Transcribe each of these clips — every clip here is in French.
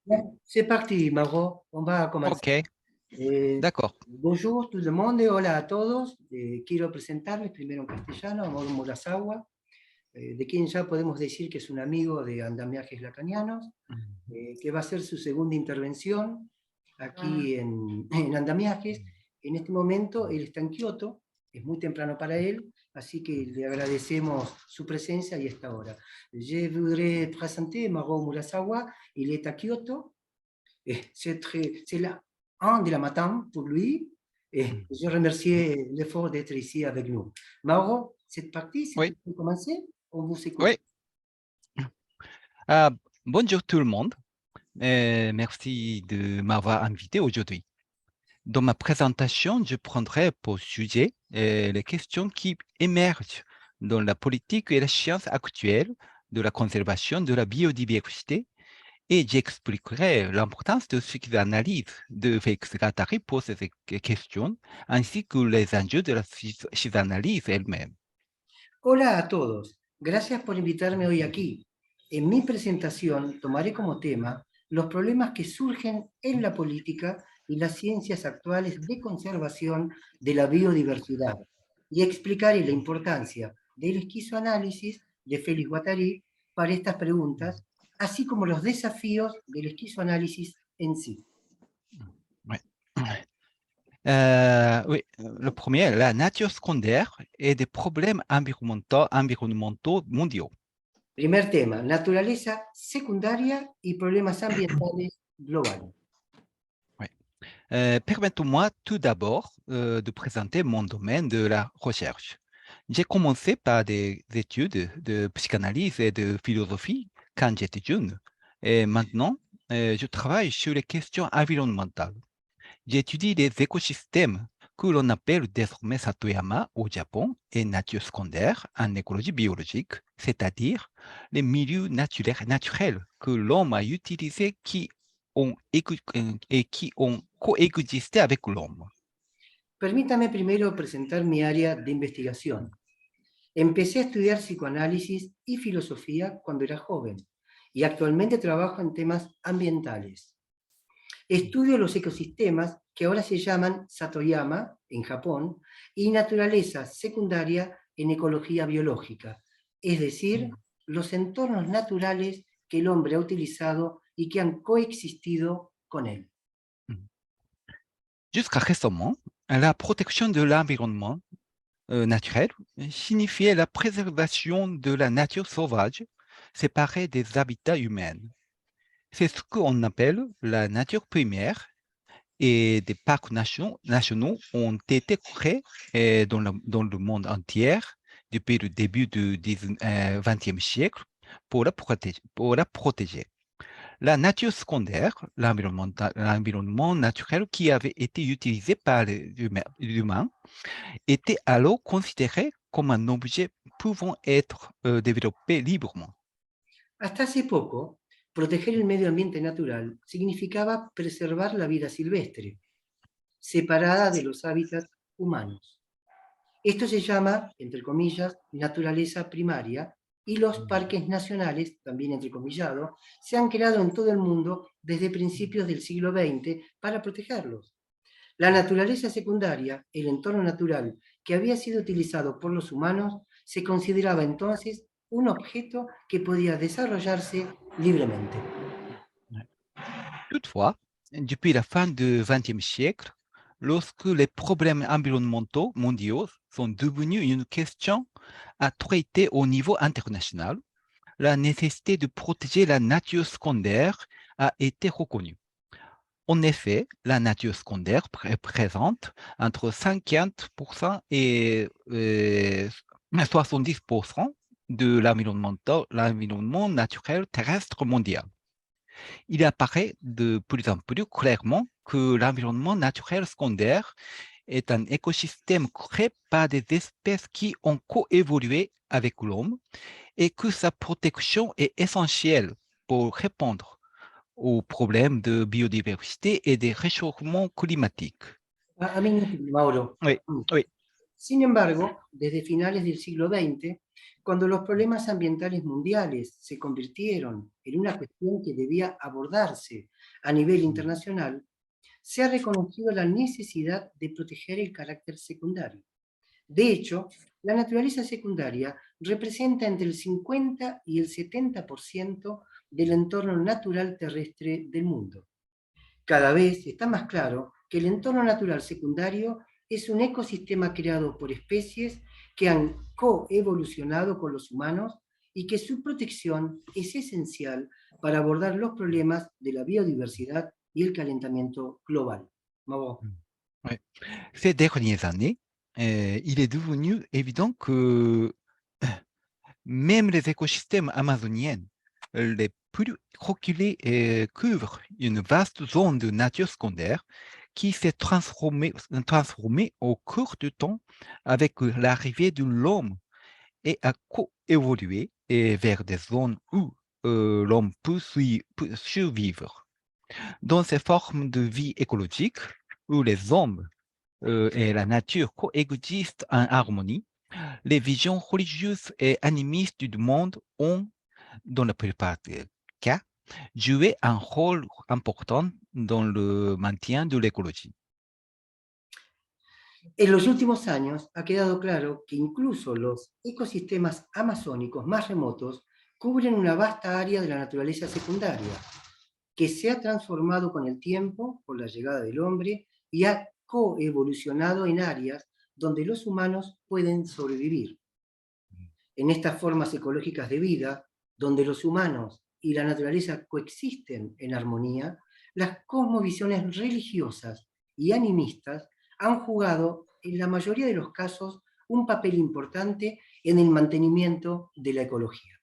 Bien, c'est parti, Mauro. On va comenzar. Ok, d'accord. Bonjour tout le monde, hola a todos. Quiero presentarles primero en castellano a Mauro Murasawa, de quien ya podemos decir que es un amigo de Andamiajes Lacanianos, que va a ser su segunda intervención aquí en Andamiajes. En este momento él está en Kioto, es muy temprano para él, así que le agradecemos su presencia y esta hora. Je voudrais présenter Mauro Murasawa, il est à Kyoto. C'est là, 1 de la matin pour lui. Et je remercie l'effort d'être ici avec nous. Mauro, cette partie, si Oui, tu peux commencer, on vous écoute. oui. Ah, bonjour tout le monde. Merci de m'avoir invité aujourd'hui. Dans ma présentation, je prendrai pour sujet les questions qui émergent dans la politique et la science actuelle de la conservation de la biodiversité et j'expliquerai l'importance de ce qu'ils analysent de Félix Guattari pour ces questions ainsi que les enjeux de la psychanalyse elle-même. Hola a todos. Gracias por invitarme hoy aquí. En mi presentación tomaré como tema los problemas que surgen en la política y las ciencias actuales de conservación de la biodiversidad y explicaré la importancia del esquizoanálisis de Félix Guattari para estas preguntas, así como los desafíos del esquizoanálisis en sí. Ouais. Oui, le premier, la nature secondaire et des problèmes environnementaux mondiaux. Primer tema, naturaleza secundaria y problemas ambientales globales. Ouais. Permettez-moi tout d'abord de présenter mon domaine de la recherche. J'ai commencé par des études de psychanalyse et de philosophie quand j'étais jeune. Et maintenant, je travaille sur les questions environnementales. J'étudie les écosystèmes que l'on appelle désormais Satoyama au Japon et nature secondaire en écologie biologique, c'est-à-dire les milieux naturels que l'homme a utilisés et qui ont coexisté avec l'homme. Permítame primero presentar mi área de investigación. Empecé a estudiar psicoanálisis y filosofía cuando era joven y actualmente trabajo en temas ambientales. Estudio los ecosistemas que ahora se llaman Satoyama en Japón y naturaleza secundaria en ecología biológica, es decir, los entornos naturales que el hombre ha utilizado y que han coexistido con él. Jusqu'à récemment, la protection de l'environnement naturel signifiait la préservation de la nature sauvage séparée des habitats humains. C'est ce qu'on appelle la nature primaire et des parcs nationaux ont été créés dans le monde entier depuis le début du XXe siècle pour la protéger. La nature secondaire, l'environnement naturel qui avait été utilisé par les humains, était alors considéré comme un objet pouvant être développé librement. Hasta hace poco, proteger el medio ambiente natural significaba preservar la vida silvestre, separada de los hábitats humanos. Esto se llama, entre comillas, naturaleza primaria, y los parques nacionales, también entrecomillado, se han creado en todo el mundo desde principios del siglo XX para protegerlos. La naturaleza secundaria, el entorno natural que había sido utilizado por los humanos, se consideraba entonces un objeto que podía desarrollarse libremente. Toutefois, depuis la fin du XXe siècle, lorsque les problèmes environnementaux mondiaux sont devenus une question à traiter au niveau international, la nécessité de protéger la nature secondaire a été reconnue. En effet, la nature secondaire représente entre 50% et 70% de l'environnement naturel terrestre mondial. Il apparaît de plus en plus clairement que l'environnement naturel secondaire est un écosystème créé par des espèces qui ont coévolué avec l'homme et que sa protection est essentielle pour répondre aux problèmes de biodiversité et des réchauffements climatiques. A mí, Mauro, Oui, oui. Sin embargo, desde finales del siglo XX, cuando los problemas ambientales mundiales se convirtieron en una cuestión que debía abordarse a nivel internacional, se ha reconocido la necesidad de proteger el carácter secundario. De hecho, la naturaleza secundaria representa entre el 50 y el 70% del entorno natural terrestre del mundo. Cada vez está más claro que el entorno natural secundario es un ecosistema creado por especies que han coevolucionado con los humanos y que su protección es esencial para abordar los problemas de la biodiversidad y el calentamiento global. Bon. Ouais. Ces dernières années, il est devenu évident que même les écosystèmes amazoniens, les plus reculés, couvrent une vaste zone de nature secondaire qui s'est transformée au cours du temps avec l'arrivée de l'homme et a coévolué vers des zones où l'homme peut survivre. Dans ces formes de vie écologique, où les hommes et la nature coexistent en harmonie, les visions religieuses et animistes du monde ont, dans la plupart des cas, joué un rôle important dans le maintien de l'écologie. En los últimos años ha quedado claro que incluso los ecosistemas amazónicos más remotos cubren una vasta área de la naturaleza secundaria, que se ha transformado con el tiempo por la llegada del hombre y ha coevolucionado en áreas donde los humanos pueden sobrevivir. En estas formas ecológicas de vida, donde los humanos y la naturaleza coexisten en armonía, las cosmovisiones religiosas y animistas han jugado, en la mayoría de los casos, un papel importante en el mantenimiento de la ecología.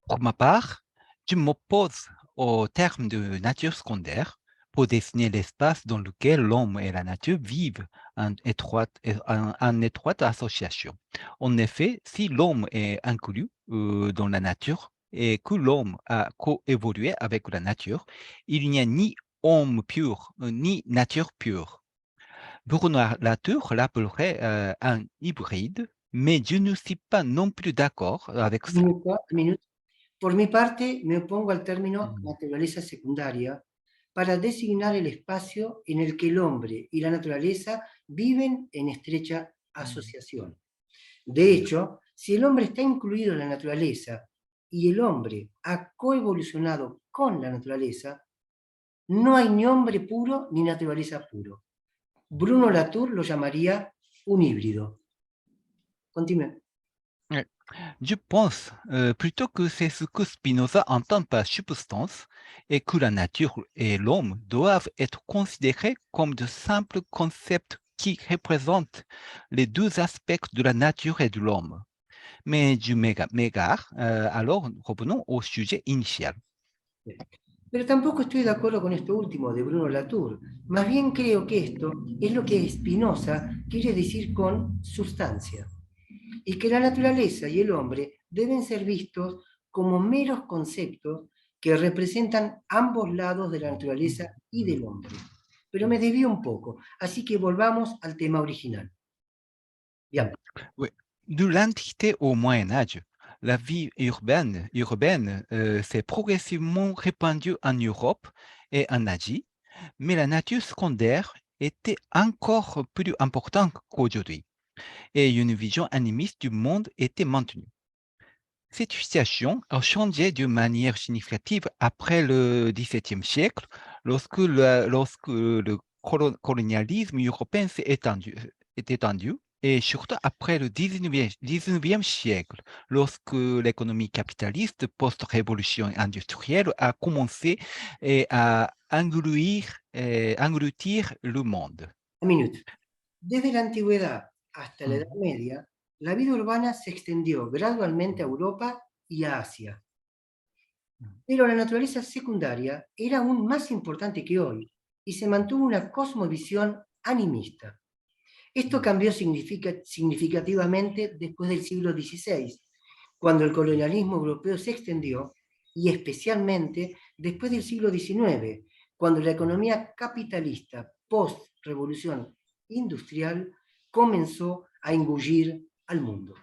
Pour ma part, je m'oppose au terme de nature secondaire pour désigner l'espace dans lequel l'homme et la nature vivent en étroite association. En effet, si l'homme est inclus dans la nature et que l'homme a coévolué avec la nature, il n'y a ni homme pur ni nature pure. Bruno Latour l'appellerait un hybride, mais je ne suis pas non plus d'accord avec cela. Por mi parte, me opongo al término naturaleza secundaria para designar el espacio en el que el hombre y la naturaleza viven en estrecha asociación. De hecho, si el hombre está incluido en la naturaleza y el hombre ha coevolucionado con la naturaleza, no hay ni hombre puro ni naturaleza puro. Bruno Latour lo llamaría un híbrido. Continúe. Je pense plutôt que c'est ce que Spinoza entend par substance et que la nature et l'homme doivent être considérés comme de simples concepts qui représentent les deux aspects de la nature et de l'homme. Mais je m'égare, alors revenons au sujet initial. Pero tampoco estoy de acuerdo con esto último de Bruno Latour. Más bien creo que esto es lo que Spinoza quiere decir con sustancia. Y que la naturaleza y el hombre deben ser vistos como meros conceptos que representan ambos lados de la naturaleza y del hombre. Pero me desvío un poco, así que volvamos al tema original. Bien. Oui. De l'Antiquité au Moyen Âge, la vie urbaine s'est progressivement répandue en Europe et en Asie, mais la nature secondaire était encore plus importante qu'aujourd'hui, et une vision animiste du monde était maintenue. Cette situation a changé de manière significative après le XVIIe siècle, lorsque le colonialisme européen s'est étendu, et surtout après le 19e siècle, lorsque l'économie capitaliste post-révolution industrielle a commencé à engloutir le monde. Un minuto. Desde la antigüedad hasta la Edad Media, la vida urbana se extendió gradualmente a Europa y a Asia. Pero la naturaleza secundaria era aún más importante que hoy y se mantuvo una cosmovisión animista. Esto cambió significativamente después del siglo XVI, cuando el colonialismo europeo se extendió, y especialmente después del siglo XIX, cuando la economía capitalista post-revolución industrial comenzó a engullir al mundo.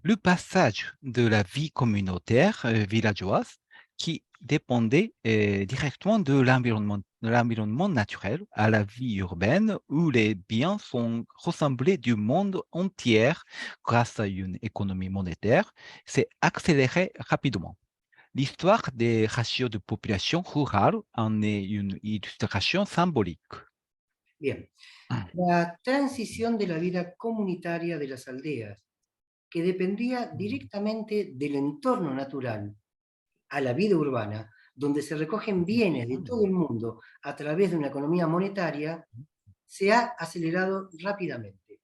Le passage de la vie communautaire villageoise qui dépendait directement de l'environnement naturel à la vie urbaine où les biens sont ressemblés du monde entier grâce à une économie monétaire s'est accéléré rapidement. L'histoire des ratios de population rurale en est une illustration symbolique. Bien, la transición de la vida comunitaria de las aldeas, que dependía directamente del entorno natural, a la vida urbana, donde se recogen bienes de todo el mundo a través de una economía monetaria, se ha acelerado rápidamente.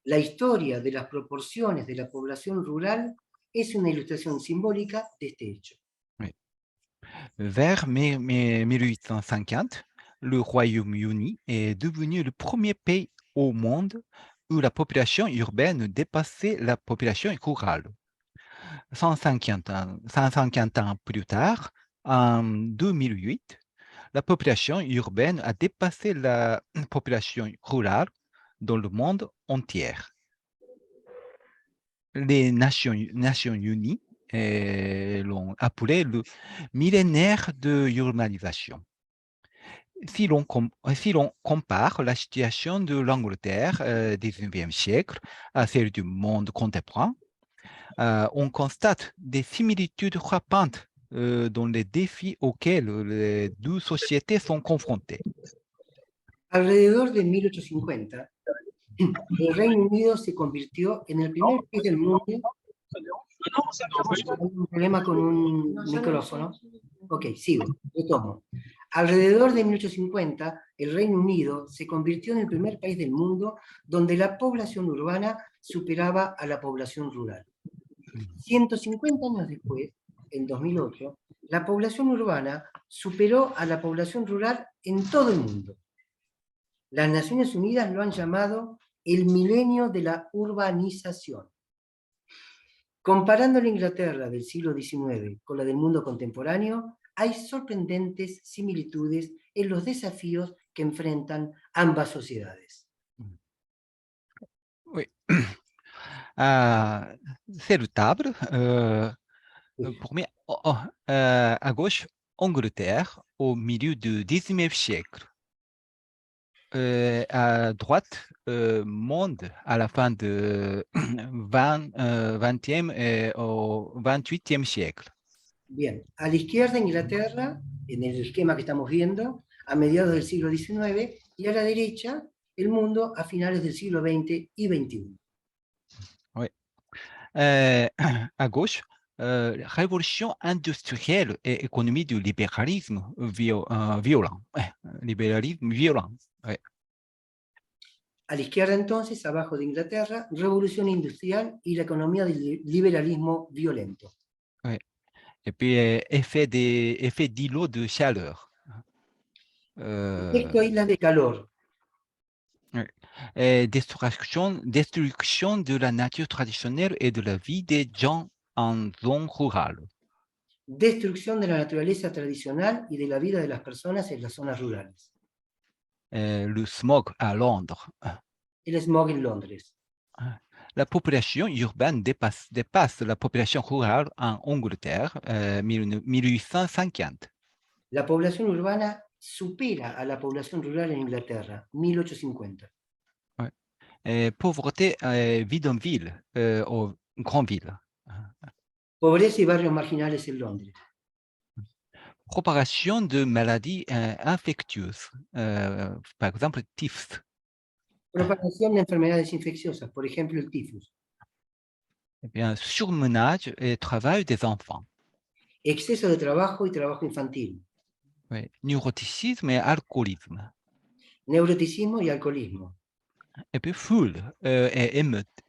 La historia de las proporciones de la población rural es una ilustración simbólica de este hecho. Vers 1850, le Royaume-Uni est devenu le premier pays au monde où la population urbaine dépassait la population rurale. 150 ans plus tard, en 2008, la population urbaine a dépassé la population rurale dans le monde entier. Les Nations Unies l'ont appelé le millénaire de l'urbanisation. Si l'on compare la situation de l'Angleterre du XIXe siècle à celle du monde contemporain, on constate des similitudes frappantes dans les défis auxquels les deux sociétés sont confrontées. Alrededor de 1850, el Reino Unido se convirtió en el primer país del mundo. ¿Hay un problema con un micrófono? Ok, sigo, retomo. Alrededor de 1850, el Reino Unido se convirtió en el primer país del mundo donde la población urbana superaba a la población rural. 150 años después, en 2008, la población urbana superó a la población rural en todo el mundo. Las Naciones Unidas lo han llamado el milenio de la urbanización. Comparando la Inglaterra del siglo XIX con la del mundo contemporáneo, hay sorprendentes similitudes en los desafíos que enfrentan ambas sociedades. Oui. C'est le table. À gauche, Angleterre au milieu du 19e siècle. À droite, monde à la fin du 20e et au 28e siècle. Bien, a la izquierda Inglaterra, en el esquema que estamos viendo, a mediados del siglo XIX, y a la derecha el mundo a finales del siglo XX y XXI. Oui. À gauche, révolution industrielle et économie du libéralisme violent. Libéralisme violent. Ouais. A la izquierda entonces, abajo de Inglaterra, revolución industrial y la economía del liberalismo violento. Ouais. Et puis, effet d'îlot de chaleur. Efecto islas de calor. Et destruction de la nature traditionnelle et de la vie des gens en zone rurale. Destrucción de la naturaleza tradicional y de la vida de las personas en las zonas rurales. Le smog à Londres. El smog en Londres. La population urbaine dépasse la population rurale en Angleterre, 1850. La población urbana supera a la población rural en Inglaterra, 1850. Pauvreté bidonville aux grandes villes. Pobreza y barrios marginales en Londres. Propagation de maladies infectieuses, par exemple typhus. Propagación de enfermedades infecciosas, por ejemplo el tifus. Eh bien, surmenage et travail des enfants. Exceso de trabajo y trabajo infantil. Oui. Neuroticisme et alcoolisme. Neuroticismo y alcoholismo. Et puis foule et émeute.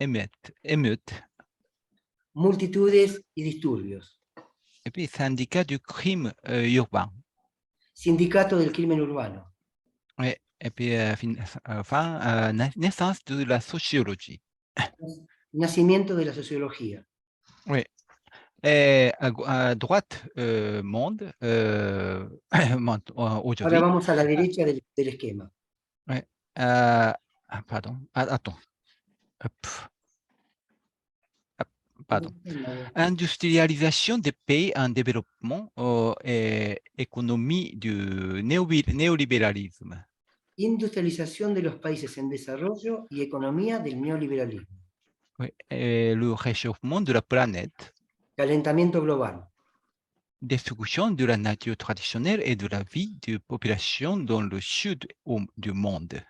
Multitudes y disturbios. Et puis syndicat du crime urbain. Sindicato del crimen urbano. Oui. Et puis enfin, naissance de la sociologie. Nacimiento de la sociología. Oui. Et à droite, monde, Ahora aujourd'hui. vamos a la derecha del esquema. Oui. pardon. Attends. Hop. Pardon. Industrialisation des pays en développement et économie du néolibéralisme. Industrialización de los países en desarrollo y economía del neoliberalismo. Oui. Et le réchauffement de la planète. Calentamiento global. Destruction de la nature traditionnelle et de la vie de population dans le sud du monde.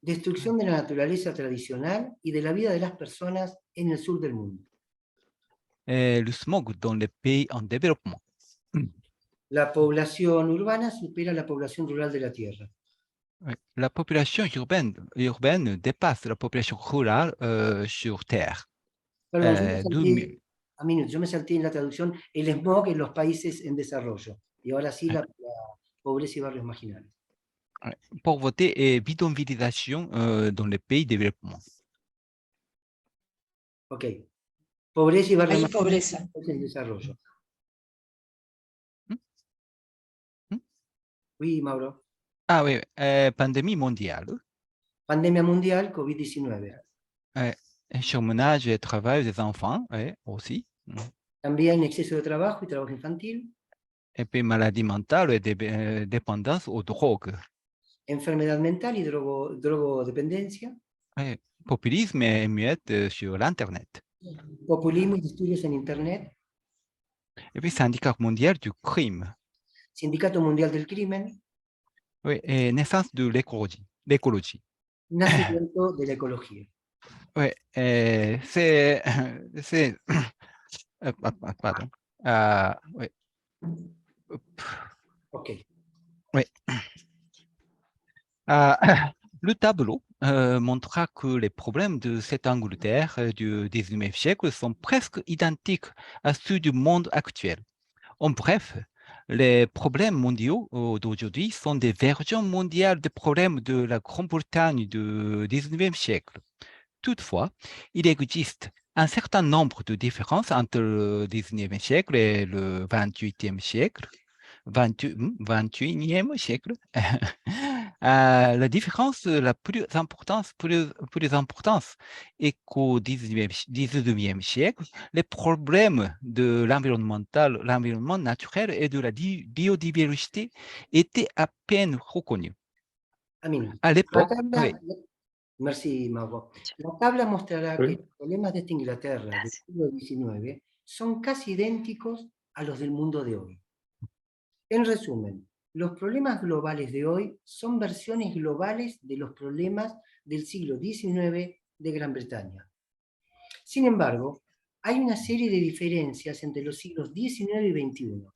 Destrucción de la naturaleza tradicional y de la vida de las personas en el sur del mundo. Et le smog dans les pays en développement. La población urbana supera la población rural de la Tierra. La population urbaine dépasse la population rurale sur Terre. Perdón, yo me salté en la traducción el smog en los países en desarrollo. Y ahora sí la pobreza y barrios marginales. Pauvreté et bidonvillisation dans les pays développement. Ok. Pobreza y barrios Hay marginales pobreza. en desarrollo. Oui, Mauro. Ah oui, pandémie mondiale. Pandemia mundial, COVID-19. Chômage et travail des enfants aussi. También exceso de trabajo y trabajo infantil. Et puis maladie mentale et dépendance aux drogues. Enfermedad mental y drogodependencia. Populisme et émeutes sur l'Internet. Populismo y disturbios en Internet. Et puis syndicat mondial du crime. Sindicato Mundial del Crimen. Oui, et naissance de l'écologie. Nacimiento de la ecología. Oui, c'est pardon. Oui. Ok. Oui. Le tableau montra que les problèmes de cette Angleterre du XIXe siècle sont presque identiques à ceux du monde actuel. En bref, les problèmes mondiaux d'aujourd'hui sont des versions mondiales des problèmes de la Grande-Bretagne du XIXe siècle. Toutefois, il existe un certain nombre de différences entre le XIXe siècle et le XXIe siècle. 21e siècle. La différence la plus importante est qu'au 19e siècle, les problèmes de l'environnement naturel et de la biodiversité étaient à peine reconnus. Amin. À l'époque, Merci, Mauro. La tabla mostrará que los problemas de esta Inglaterra del siglo XIX son casi idénticos a los del mundo de hoy. En resumen, los problemas globales de hoy son versiones globales de los problemas del siglo XIX de Gran Bretaña. Sin embargo, hay una serie de diferencias entre los siglos XIX y XXI.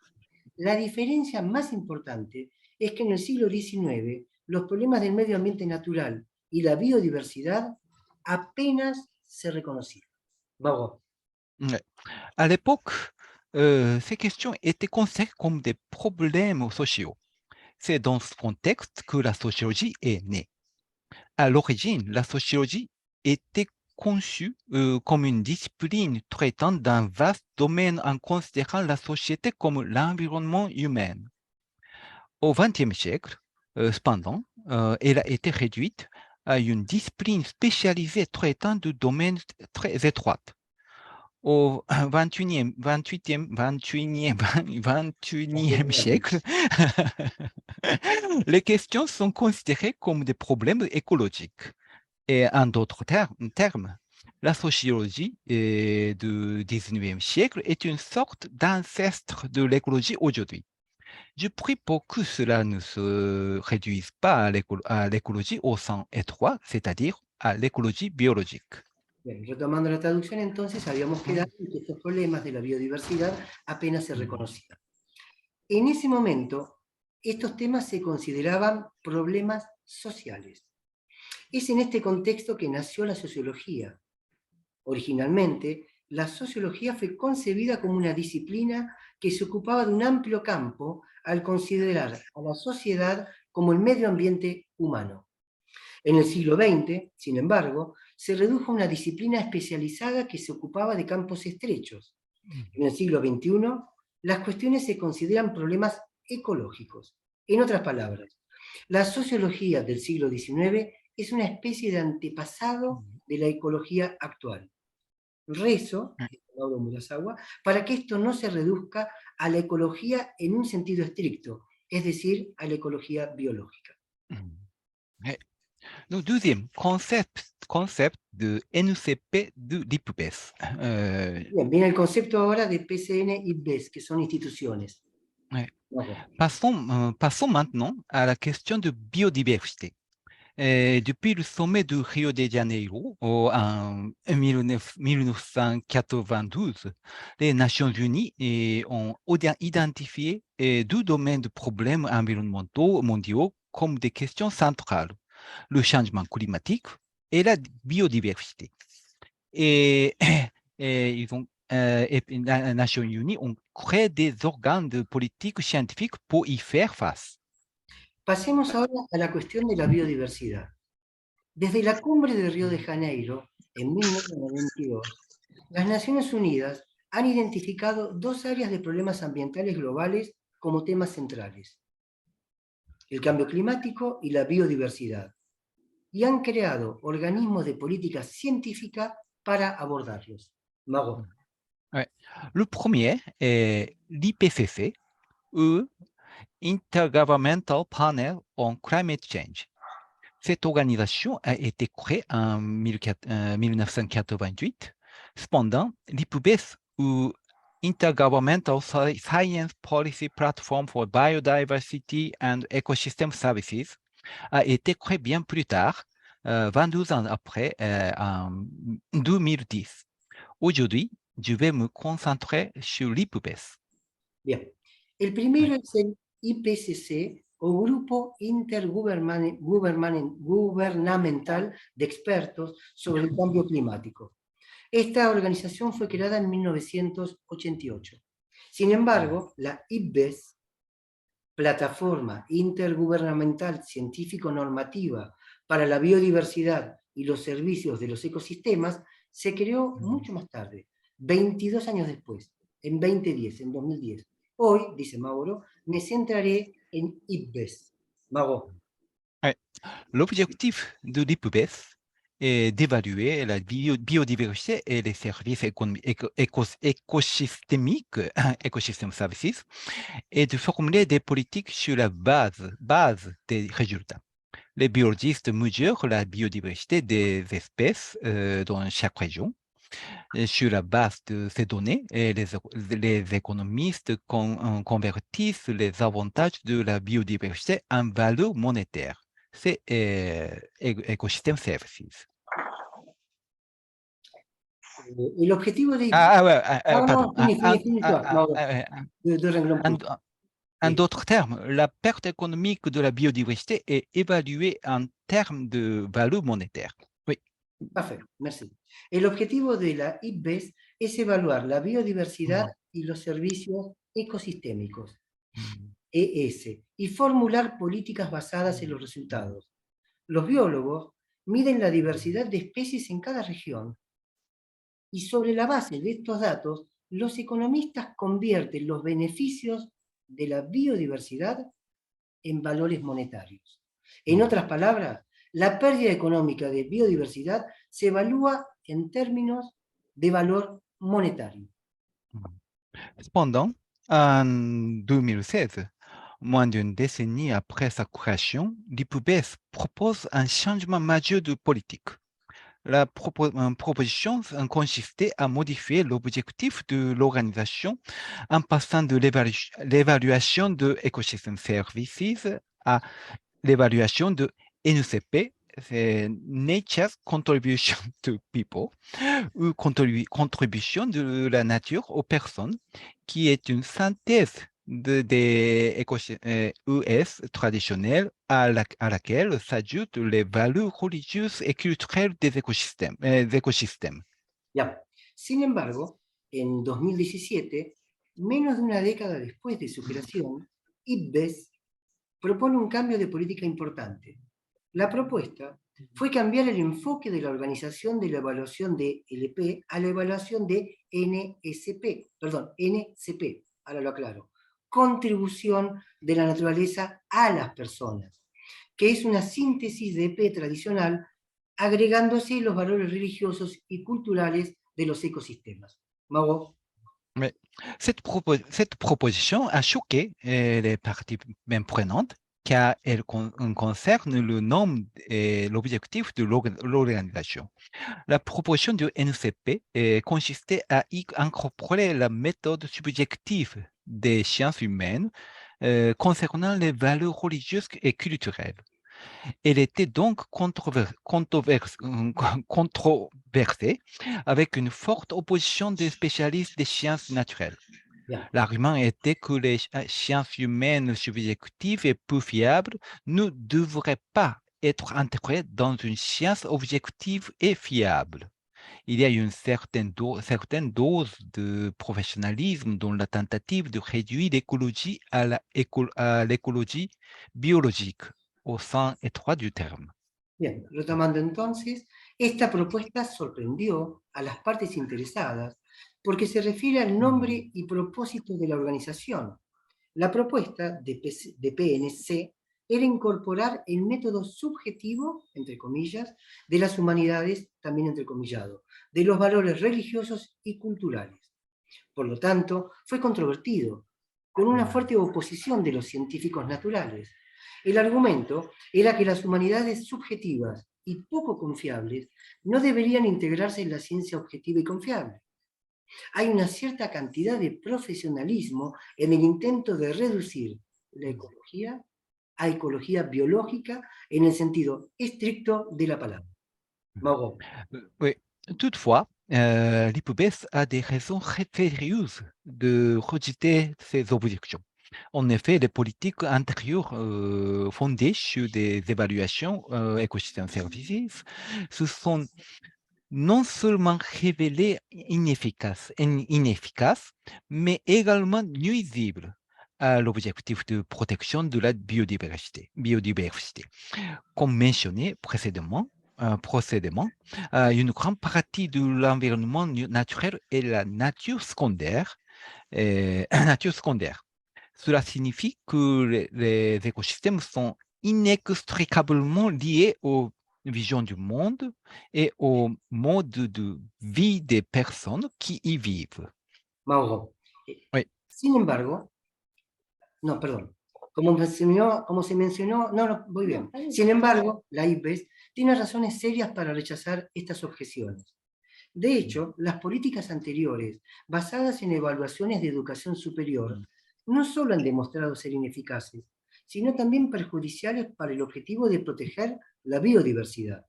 La diferencia más importante es que en el siglo XIX los problemas del medio ambiente natural y la biodiversidad apenas se reconocían. Vamos. À l'époque, ces questions étaient considérées comme des problèmes sociaux. C'est dans ce contexte que la sociologie est née. À l'origine, la sociologie était conçue comme une discipline traitant d'un vaste domaine en considérant la société comme l'environnement humain. Au XXe siècle, cependant, elle a été réduite à une discipline spécialisée traitant de domaines très étroits. Au XXIe siècle, les questions sont considérées comme des problèmes écologiques. Et en d'autres termes, la sociologie du XIXe siècle est une sorte d'ancêtre de l'écologie aujourd'hui. Je prie pour que cela ne se réduise pas à l'écologie au sens étroit, c'est-à-dire à l'écologie biologique. Bien, retomando la traducción, entonces habíamos quedado en que estos problemas de la biodiversidad apenas se reconocían. En ese momento, estos temas se consideraban problemas sociales. Es en este contexto que nació la sociología. Originalmente, la sociología fue concebida como una disciplina que se ocupaba de un amplio campo al considerar a la sociedad como el medio ambiente humano. En el siglo XX, sin embargo, se redujo a una disciplina especializada que se ocupaba de campos estrechos. En el siglo XXI, las cuestiones se consideran problemas ecológicos. En otras palabras, la sociología del siglo XIX es una especie de antepasado de la ecología actual. Rezo, Mauro Murasawa, para que esto no se reduzca a la ecología en un sentido estricto, es decir, a la ecología biológica. Le deuxième concept de NCP de l'IPBES. Bien, viene el concepto ahora de PCN y BES, que son instituciones. Ouais. Vamos. Passons maintenant à la question de biodiversité. Depuis le sommet de Rio de Janeiro en 1992, les Nations Unies ont identifié deux domaines de problèmes environnementaux mondiaux comme des questions centrales, le changement climatique et la biodiversité. Et, et les Nations Unies ont créé des organes de politique scientifique pour y faire face. Pasemos ahora a la cuestión de la biodiversidad. Desde la cumbre de Río de Janeiro, en 1992, las Naciones Unidas han identificado dos áreas de problemas ambientales globales como temas centrales: el cambio climático y la biodiversidad, y han creado organismos de política científica para abordarlos. Mago. Ouais. Le premier est l'IPCC, ou Intergovernmental Panel on Climate Change. Cette organisation a été créée en 1988. Cependant, l'IPBES, ou Intergovernmental Science Policy Platform for Biodiversity and Ecosystem Services, a été créé bien plus tard, 22 ans après, en 2010. Aujourd'hui, je vais me concentrer sur l'IPBES. Bien. El primero es el IPCC, o Grupo Intergubernamental de Expertos sobre el Cambio Climático. Esta organización fue creada en 1988. Sin embargo, la IPBES, Plataforma Intergubernamental Científico-Normativa para la Biodiversidad y los Servicios de los Ecosistemas, se creó mucho más tarde, 22 años después, en 2010. Hoy, dice Mauro, me centraré en IPBES. Mauro. L'objectif de l'IPBES est d'évaluer la biodiversité et les services écosystémiques, Ecosystem Services, et de formuler des politiques sur la base des résultats. Les biologistes mesurent la biodiversité des espèces dans chaque région. Sur la base de ces données, les économistes convertissent les avantages de la biodiversité en valeur monétaire. C'est Ecosystem Services. El objetivo de... Pardon. En d'autres termes, la perte économique de la biodiversité est évaluée en termes de valeur monétaire. Oui. Parfait, merci. El objetivo de la IPBES es evaluar la biodiversidad y los servicios ecosistémicos, ES, y formular políticas basadas en los resultados. Los biólogos miden la diversidad de especies en cada región, y sobre la base de estos datos, los economistas convierten los beneficios de la biodiversidad en valores monetarios. En otras palabras, la pérdida económica de biodiversidad se evalúa en términos de valor monetario. Cependant, en 2016, moins d'une décennie après sa création, l'IPBES propose un changement majeur de politique. La proposition consistait à modifier l'objectif de l'organisation en passant de l'évaluation de Ecosystem Services à l'évaluation de NCP, Nature's Contribution to People, ou contribution de la nature aux personnes, qui est une synthèse des US traditionnelles à laquelle s'ajoutent les valeurs religieuses et culturelles des écosystèmes. Bien. Sin embargo, en 2017, menos de una década después de su creación, IPBES propone un cambio de política importante. La propuesta fue cambiar el enfoque de la organización de la evaluación de LP a la evaluación de NCP, ahora lo aclaro, contribución de la naturaleza a las personas. que es una síntesis de EP tradicional, agregándose los valores religiosos y culturales de los ecosystémas. Mago. Mais cette proposition a choqué les parties même prenantes car elle concerne le nom et l'objectif de l'organisation. La proposition du NCP consistait à y incorporer la méthode subjective des sciences humaines concernant les valeurs religieuses et culturelles. Elle était donc controversée avec une forte opposition des spécialistes des sciences naturelles. Bien. L'argument était que les sciences humaines subjectives et peu fiables ne devraient pas être intégrées dans une science objective et fiable. Il y a une certaine dose de professionnalisme dans la tentative de réduire l'écologie à l'écologie biologique, au sens étroit du terme. Bien, retomando entonces, esta propuesta sorprendió a las partes interesadas porque se refiere al nombre y propósito de la organización. La propuesta de PNC era incorporar el método subjetivo, entre comillas, de las humanidades, también entrecomillado, de los valores religiosos y culturales. Por lo tanto, fue controvertido, con una fuerte oposición de los científicos naturales. El argumento era que las humanidades subjetivas y poco confiables no deberían integrarse en la ciencia objetiva y confiable. Hay una cierta cantidad de profesionalismo en el intento de reducir la ecología a ecología biológica en el sentido estricto de la palabra. Mago. Oui. Toutefois, l'IPBES a des raisons très sérieuses de rejeter ces objections. En effet, les politiques antérieures fondées sur des évaluations écosystème services se sont non seulement révélées inefficaces, mais également nuisibles à l'objectif de protection de la biodiversité. Comme mentionné précédemment, une grande partie de l'environnement naturel est la nature secondaire. Nature secondaire. Cela signifie que les écosystèmes sont inextricablement liés aux visions du monde et au mode de vie des personnes qui y vivent. Mauro. Oui. Sin embargo, no, perdón. Como se mencionó, no, voy bien. Sin embargo, la IPES tiene razones serias para rechazar estas objeciones. De hecho, las políticas anteriores, basadas en evaluaciones de educación superior, no solo han demostrado ser ineficaces, sino también perjudiciales para el objetivo de proteger la biodiversidad.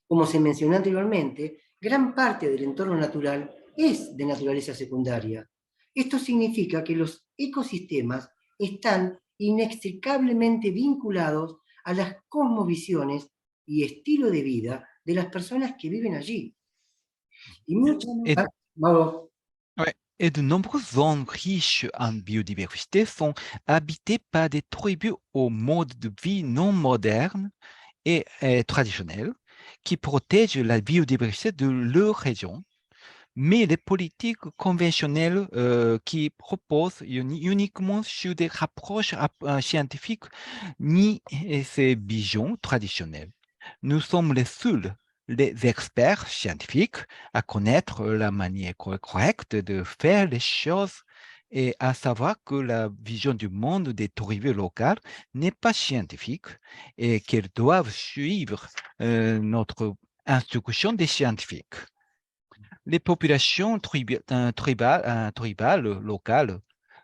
Como se mencionó anteriormente, gran parte del entorno natural es de naturaleza secundaria. Esto significa que los ecosistemas están inextricablemente vinculados a las cosmovisiones y estilo de vida de las personas que viven allí. Y Et de nombreuses zones riches en biodiversité sont habitées par des tribus au mode de vie non moderne et traditionnel qui protègent la biodiversité de leur région. Mais les politiques conventionnelles qui proposent uniquement sur des approches scientifiques nient ces visions traditionnelles. Nous sommes les seuls, les experts scientifiques, à connaître la manière correcte de faire les choses et à savoir que la vision du monde des tribus locales n'est pas scientifique et qu'elles doivent suivre notre instruction des scientifiques. Les populations tribales locales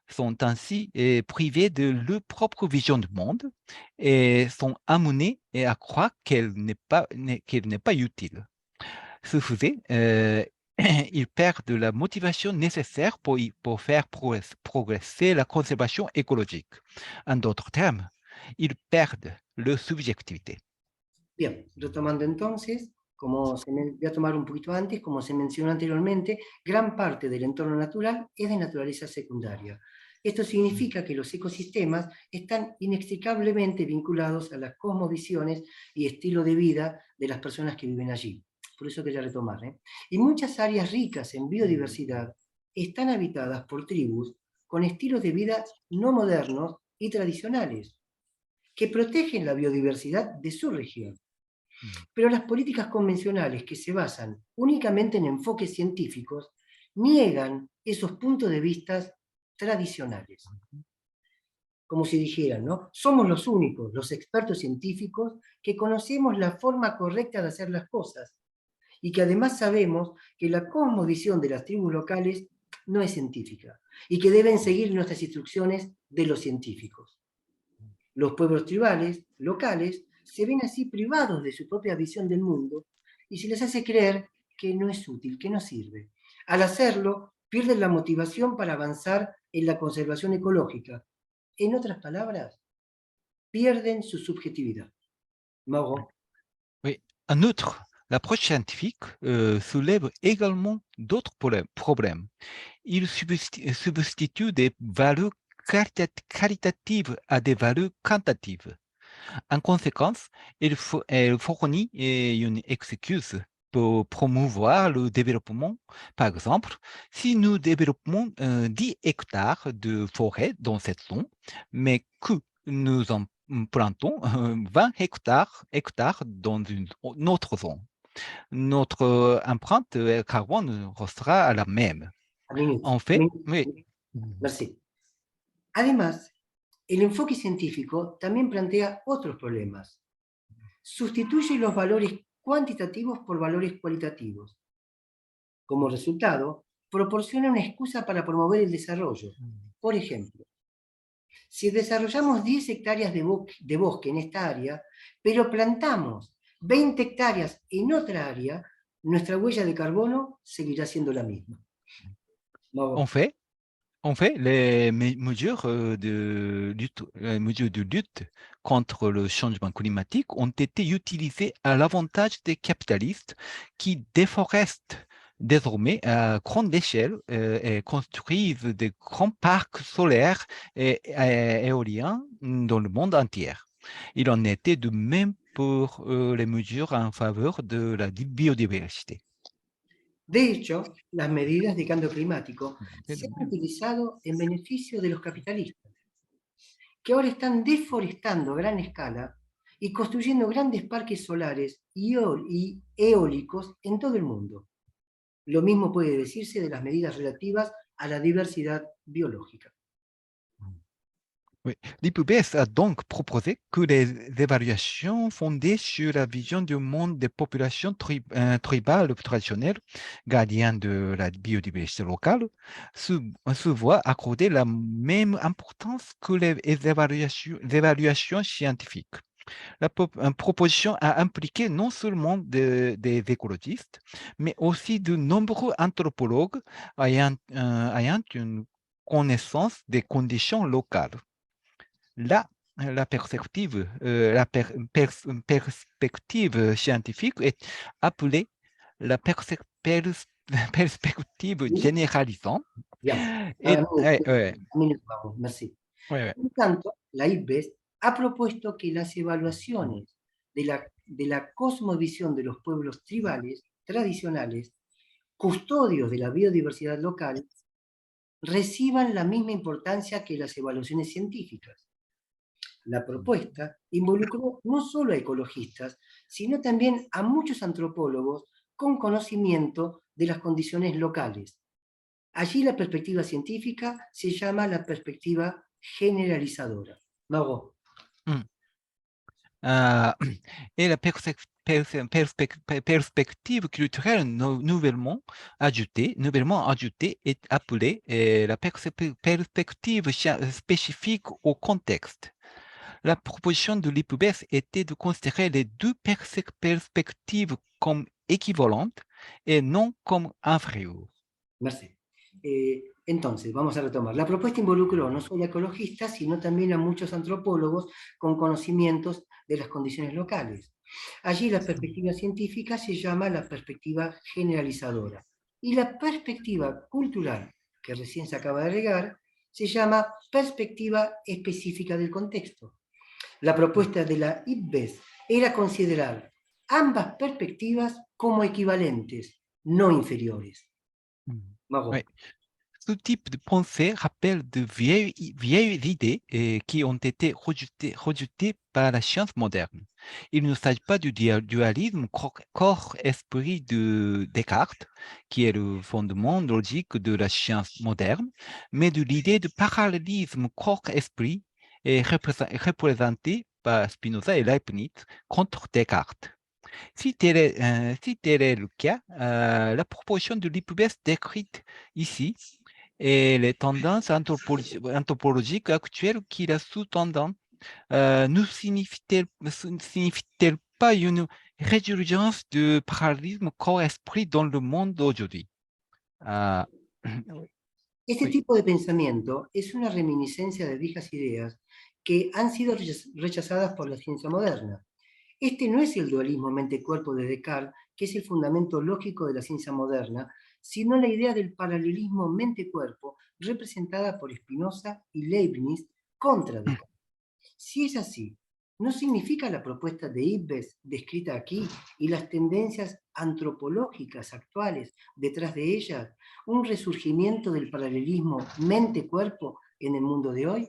sont ainsi privées de leur propre vision du monde et sont amenées à croire qu'elle n'est pas utile. Ce faisait, ils perdent la motivation nécessaire pour faire progresser la conservation écologique. En d'autres termes, ils perdent leur subjectivité. Bien, retomando entonces, voy a tomar un poquito antes, como se mencionó anteriormente, gran parte del entorno natural es de naturaleza secundaria. Esto significa que los ecosistemas están inextricablemente vinculados a las cosmovisiones y estilo de vida de las personas que viven allí. Por eso quería retomar. Y muchas áreas ricas en biodiversidad están habitadas por tribus con estilos de vida no modernos y tradicionales. que protegen la biodiversidad de su región. Pero las políticas convencionales que se basan únicamente en enfoques científicos niegan esos puntos de vista tradicionales. Como si dijeran, ¿no? Somos los únicos, los expertos científicos, que conocemos la forma correcta de hacer las cosas y que además sabemos que la cosmovisión de las tribus locales no es científica y que deben seguir nuestras instrucciones de los científicos. Los pueblos tribales, locales, se ven así privados de su propia visión del mundo y se les hace creer que no es útil, que no sirve. Al hacerlo, pierden la motivación para avanzar en la conservación ecológica. En otras palabras, pierden su subjetividad. Mauro. Oui. En outre, l'approche scientifique soulève également d'autres problèmes. Il substitue des valeurs qualitatives à des valeurs quantitatives. En conséquence, elle fournit une excuse pour promouvoir le développement. Par exemple, si nous développons 10 hectares de forêt dans cette zone, mais que nous en plantons 20 hectares dans une autre zone, notre empreinte carbone restera la même. En fait, oui. Merci. Además, el enfoque científico también plantea otros problemas. Sustituye los valores cuantitativos por valores cualitativos. Como resultado, proporciona una excusa para promover el desarrollo. Por ejemplo, si desarrollamos 10 hectáreas de bosque en esta área, pero plantamos 20 hectáreas en otra área, nuestra huella de carbono seguirá siendo la misma. En fait, les mesures de lutte contre le changement climatique ont été utilisées à l'avantage des capitalistes qui déforestent désormais à grande échelle et construisent des grands parcs solaires et éoliens dans le monde entier. Il en était de même pour les mesures en faveur de la biodiversité. De hecho, las medidas de cambio climático se han utilizado en beneficio de los capitalistas, que ahora están deforestando a gran escala y construyendo grandes parques solares y eólicos en todo el mundo. Lo mismo puede decirse de las medidas relativas a la diversidad biológica. Oui. L'IPBES a donc proposé que les évaluations fondées sur la vision du monde des populations tribales traditionnelles, gardiens de la biodiversité locale, se voient accorder la même importance que les évaluations scientifiques. La proposition a impliqué non seulement des écologistes, mais aussi de nombreux anthropologues ayant une connaissance des conditions locales. La perspective scientifique est appelée la perspective généralisante. Merci. Por tanto, la IPBES ha propuesto que las evaluaciones de la cosmovisión de los pueblos tribales tradicionales, custodios de la biodiversidad local, reciban la misma importancia que las evaluaciones científicas. La propuesta involucró no solo a ecologistas, sino también a muchos antropólogos con conocimiento de las condiciones locales. Allí la perspectiva científica se llama la perspectiva generalizadora. Mauro. Et la perspective culturelle nouvellement ajoutée est appelée la perspective spécifique au contexte. La proposition de l'IPBES était de considérer les deux perspectives comme équivalentes et non comme inférieures. Merci. Entonces, vamos a retomar. La propuesta involucró no solo a ecologistas, sino también a muchos antropólogos con conocimientos de las condiciones locales. Allí la perspectiva científica se llama la perspectiva generalizadora. Y la perspectiva cultural, que recién se acaba de agregar, se llama perspectiva específica del contexto. La propuesta de la IPBES era considerar ambas perspectivas como equivalentes, no inferiores. Oui. Ce type de pensée rappelle de vieilles idées qui ont été rejetées par la science moderne. Il ne s'agit pas du dualisme corps-esprit de Descartes, qui est le fondement logique de la science moderne, mais de l'idée de parallélisme corps-esprit représentée par Spinoza et Leibniz contre Descartes. Si tel est le cas, la proposition de l'hypothèse décrite ici et les tendances anthropologiques actuelles qui la sous-tendent ne signifient-elles pas une résurgence du parallélisme corps-esprit dans le monde d'aujourd'hui? Este Oui. tipo de pensamiento es una reminiscencia de viejas ideas que han sido rechazadas por la ciencia moderna. Este no es el dualismo mente-cuerpo de Descartes, que es el fundamento lógico de la ciencia moderna, sino la idea del paralelismo mente-cuerpo representada por Spinoza y Leibniz contra Descartes. Si es así, ¿no significa la propuesta de Ibbes descrita aquí y las tendencias antropológicas actuales detrás de ellas un resurgimiento del paralelismo mente-cuerpo en el mundo de hoy?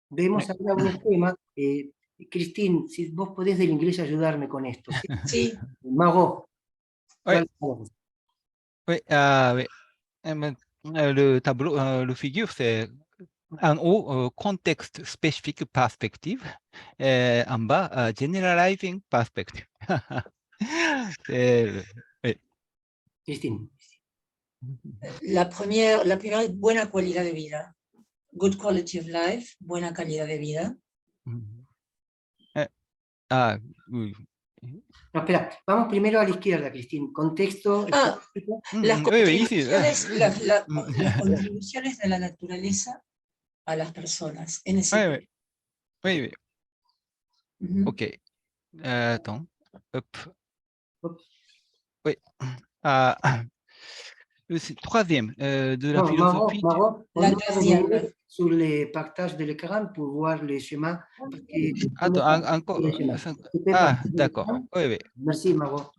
Vemos ahora un esquema. Cristín, si vos podés del inglés ayudarme con esto. Sí. Sí. Mago. Oui. Oui, le tableau, le figure, c'est en haut, contexte spécifique perspective, et en bas, generalizing perspective. Oui. Cristín. La primera es buena calidad de vida. Good quality of life, buena calidad de vida. Oui. No, espera, vamos primero a la izquierda, Cristín. Contexto. Las contribuciones, Oui, las contribuciones de la naturaleza a las personas. En ese oui. Ok. Attends. Hop. Oui. Troisième, de la philosophie. Mago, la deuxième. sur le partage de l'écran pour voir les schémas. Attends, encore. D'accord. Oui. Merci, Mago.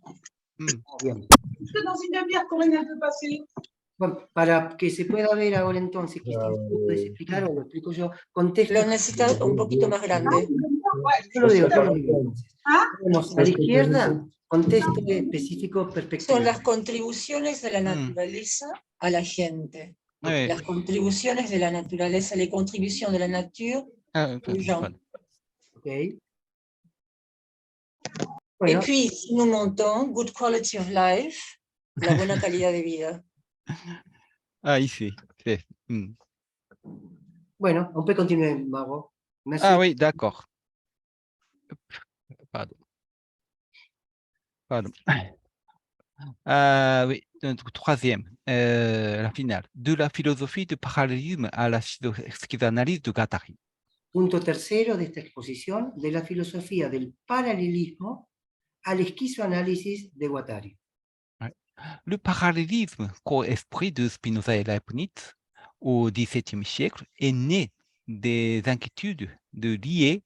Bien. Dans une demi-heure, Corinne peut passer. Bueno, para que se pueda ver ahora entonces, Cristina, ¿puedes explicar o lo explico yo? Contexto. Lo necesitas un poquito más grande. Yo lo digo. Tenemos a la izquierda, contexto específico, perspectiva. Son las contribuciones de la naturaleza a la gente. Las contribuciones de la naturaleza, les contributions de la nature aux gens. Okay. Bueno. Et puis, si nous montons, good quality of life, la buena calidad de vida. Ici. Bueno, on peut continuer, Mago. Merci. Oui, d'accord. Pardon. Oui, donc, troisième, la finale. De la philosophie du parallélisme à la psychanalyse de Guattari. Punto tercero de esta exposición, de la filosofía del paralelismo al esquizoanálisis de Guattari. Le parallélisme corps-esprit de Spinoza et Leibniz au XVIIe siècle est né des inquiétudes liées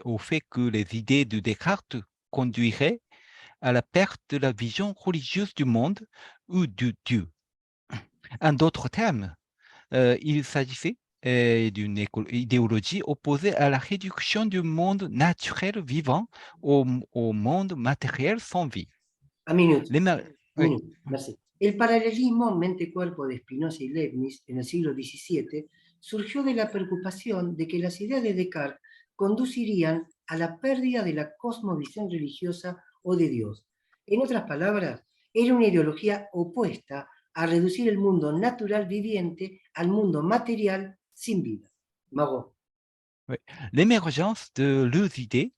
au fait que les idées de Descartes conduiraient à la perte de la vision religieuse du monde ou de Dieu. En d'autres termes, il s'agissait d'une idéologie opposée à la réduction du monde naturel vivant au monde matériel sans vie. Un minuto. Merci. El paralelismo mente-cuerpo de Spinoza y Leibniz en el siglo XVII surgió de la preocupación de que las ideas de Descartes conducirían a la pérdida de la cosmovisión religiosa o de Dios. En otras palabras, era una ideología opuesta a reducir el mundo natural viviente al mundo material sin vida. Mago. Oui. L'émergence de leurs idées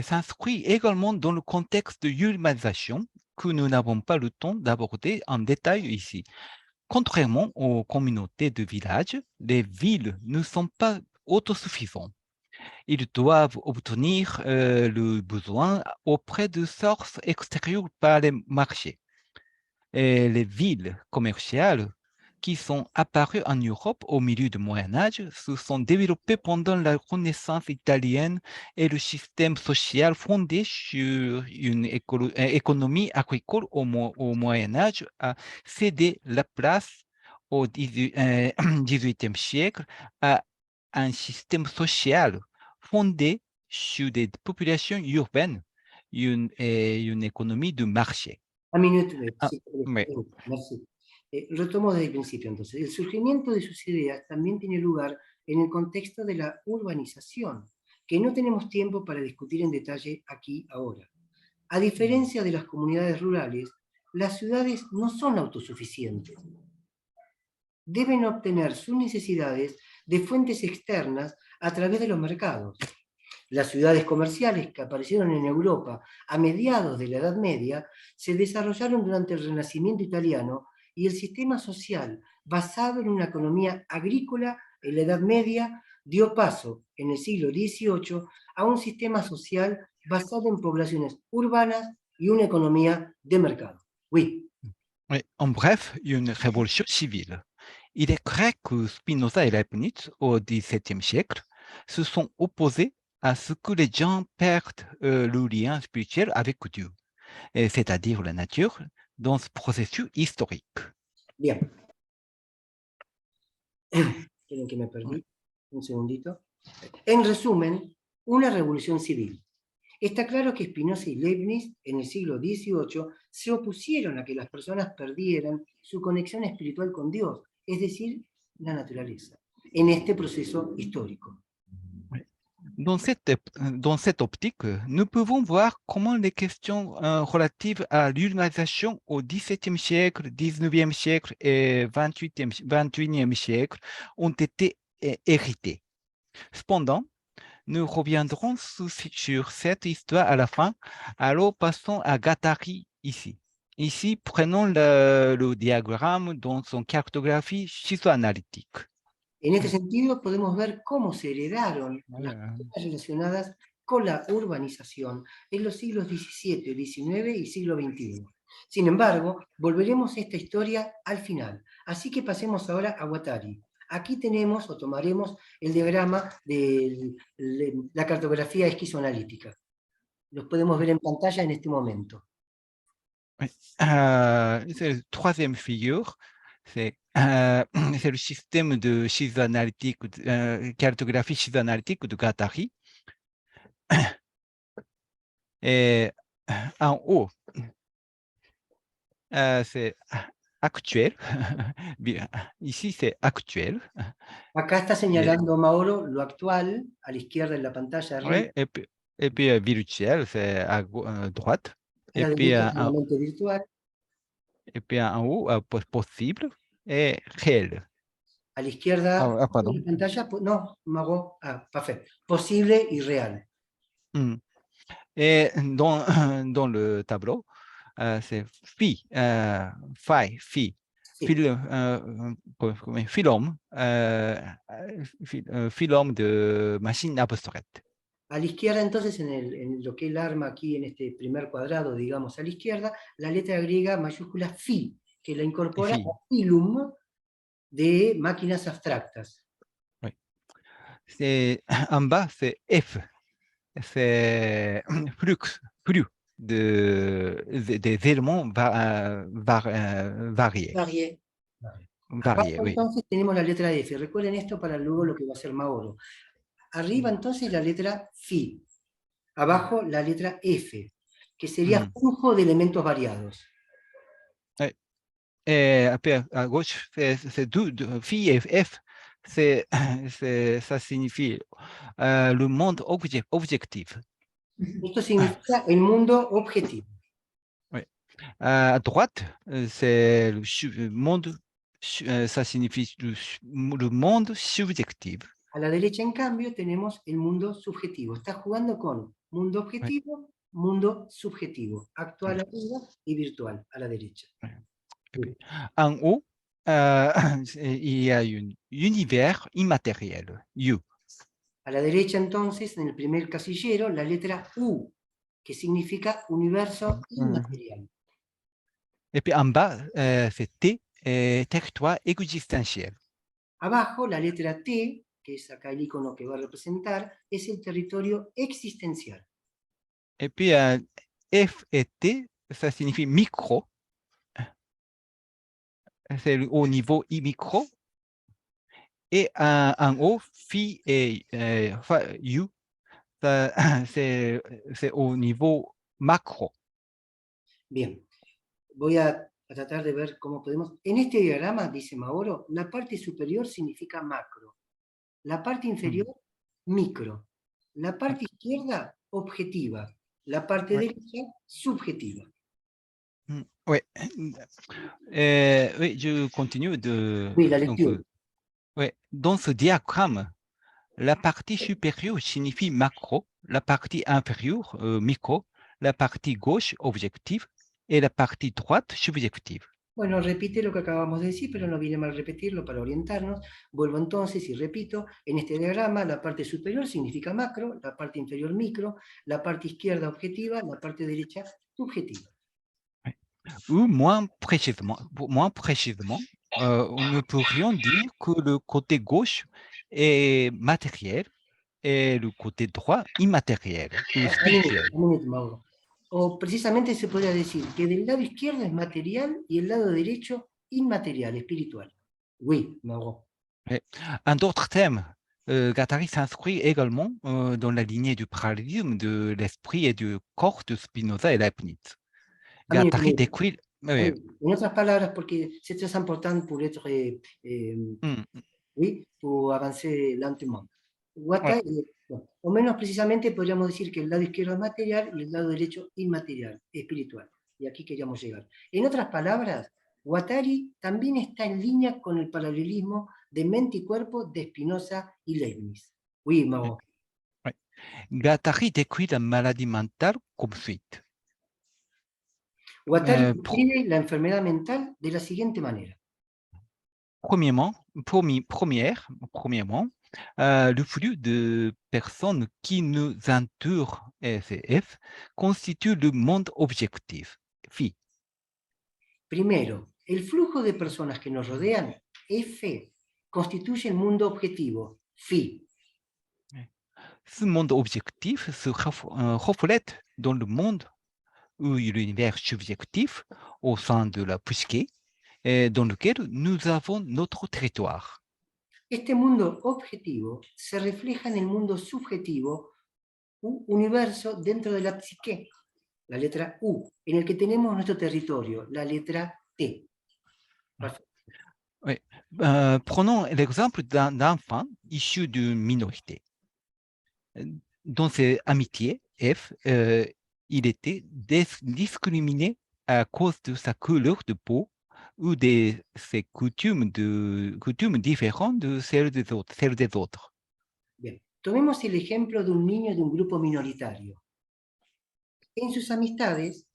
s'inscrit également dans le contexte de l'humanisation que nous n'avons pas le temps d'aborder en détail ici. Contrairement aux communautés de villages, les villes ne sont pas autosuffisantes. Ils doivent obtenir le besoin auprès de sources extérieures par les marchés. Et les villes commerciales qui sont apparues en Europe au milieu du Moyen-Âge se sont développées pendant la Renaissance italienne et le système social fondé sur une économie agricole au Moyen-Âge a cédé la place au 18e siècle à un système social fondé sur des populations urbaines et une économie de marché. Un minuto, Ah, sí, oui. merci. Retomo desde el principio entonces. El surgimiento de sus ideas también tiene lugar en el contexto de la urbanización, que no tenemos tiempo para discutir en detalle aquí ahora. A diferencia de las comunidades rurales, las ciudades no son autosuficientes. Deben obtener sus necesidades de fuentes externas a través de los mercados. Las ciudades comerciales que aparecieron en Europa a mediados de la Edad Media se desarrollaron durante el Renacimiento italiano y el sistema social basado en una economía agrícola en la Edad Media dio paso en el siglo XVIII a un sistema social basado en poblaciones urbanas y una economía de mercado. Oui. Oui, en bref, une révolution civile. Il est vrai que Spinoza et Leibniz, au XVIIe siècle, se sont opposés à ce que les gens perdent le lien spirituel avec Dieu, c'est-à-dire la nature, dans ce processus historique. Bien. Miren que me perdí. Un segundito. En resumen, una revolución civil. Está claro que Spinoza y Leibniz en el siglo XVIII se opusieron a que las personas perdieran su conexión espiritual con Dios, es decir, la naturaleza, en este proceso histórico. Dans cette optique, nous pouvons voir comment les questions relatives à l'urbanisation au XVIIe siècle, XIXe siècle et XXIe siècle ont été héritées. Cependant, nous reviendrons sur cette histoire à la fin. Alors, passons à Guattari ici. Ici, prenons le diagramme dans son cartographie schizoanalytique. En este sentido, podemos ver cómo se heredaron las cosas relacionadas con la urbanización en los siglos XVII, XIX y siglo XXI. Sin embargo, volveremos a esta historia al final. Así que pasemos ahora a Guattari. Aquí tenemos o tomaremos el diagrama de la cartografía esquizoanalítica. Los podemos ver en pantalla en este momento. C'est la troisième figure. C'est le système de schizoanalytique, cartographie schizoanalytique de Guattari. Et en haut, c'est actuel. Ici, c'est actuel. Acá está señalando Mauro lo actual, a la izquierda en la pantalla arriba. Ouais, et puis virtuel, c'est à droite. Et puis virtual. Et puis en haut, possible et réel. A la izquierda de la pantalla, no, Mauro, parfait. Possible y real. Et dans le tableau, c'est phi, phylum de machine abstraite. A la izquierda, entonces, en lo que es el arma aquí, en este primer cuadrado, digamos, a la izquierda, la letra griega mayúscula phi, que la incorpora a phylum de máquinas abstractas. Oui. En bas, c'est F. C'est flux des éléments variés. Abajo, oui. Entonces tenemos la letra F. Recuerden esto para luego lo que va a ser Mauro. Arriba entonces la letra Phi. Abajo la letra F, que sería flujo de elementos variados. Après, à gauche, c'est Phi et F. Ça signifie le monde objectif. Esto significa el mundo objetivo. Oui. À droite, c'est le monde, ça signifie le monde subjectif. A la derecha, en cambio, tenemos el mundo subjetivo. Está jugando con mundo objetivo, mundo subjetivo. Actual arriba y virtual a la derecha. En haut, il y a un univers immatériel, U. A la derecha, entonces, en el primer casillero, la letra U, que significa universo inmaterial. Et puis en bas, c'est T, territoire existentiel. Abajo, la letra T, que es acá el icono que va a representar, es el territorio existencial. Et puis F et T, ça signifie micro. c'est au niveau micro. Et en haut, phi et u, c'est au niveau macro. Bien, voy a tratar de ver cómo podemos... En este diagrama, dice Mauro, la parte superior significa macro, la parte inferior micro, la parte izquierda objetiva, la parte derecha subjetiva. Oui. Oui, je continue de... Oui, la donc, lecture. dans ce diagramme, la partie supérieure signifie macro, la partie inférieure micro, la partie gauche objective et la partie droite subjective. Bueno, repite lo que acabamos de decir, pero no viene mal repetirlo para orientarnos. Vuelvo entonces y repito, en este diagrama la parte superior significa macro, la parte inferior micro, la parte izquierda objetiva, la parte derecha subjetiva. Ou moins précisément, nous pourrions dire que le côté gauche est matériel et le côté droit immatériel ou spirituel. Mauro. O precisamente se podría decir que del lado izquierdo es material y el lado derecho inmaterial, espiritual. Oui, Mauro. En d'autres termes, Guattari s'inscrit également dans la lignée du parallélisme de l'esprit et du corps de Spinoza et Leibniz. Guattari décrit... En otras palabras, porque c'est très important pour être, oui, pour avancer lentement. Guattari, o menos precisamente podríamos decir que el lado izquierdo es material y el lado derecho inmaterial, espiritual. Y aquí queríamos llegar. En otras palabras, Guattari también está en línea con el paralelismo de mente y cuerpo de Spinoza y Leibniz. Oui, Mauro. Guattari décrit la maladie mentale comme suite. Guattari describe la enfermedad mental de la siguiente manera. Premièrement, le flux de personnes qui nous entourent, F, constitue le monde objectif, phi. Primero, el flujo de personas que nos rodean, F, constituye el mundo objetivo, phi. Ce monde objectif se reflète dans le monde ou l'univers subjectif au sein de la psyché, dans lequel nous avons notre territoire. Este mundo objetivo se refleja en el mundo subjetivo u universo dentro de la psique, la letra U, en el que tenemos nuestro territorio, la letra T. Oui. Prenons l'exemple d'un enfant issu d'une minorité. Dans ses amitiés, F, il était discriminé à cause de sa couleur de peau ou de ses coutumes différentes de celles des autres. Bien. Tomemos el ejemplo de un niño de un grupo minoritario. En sus amistades,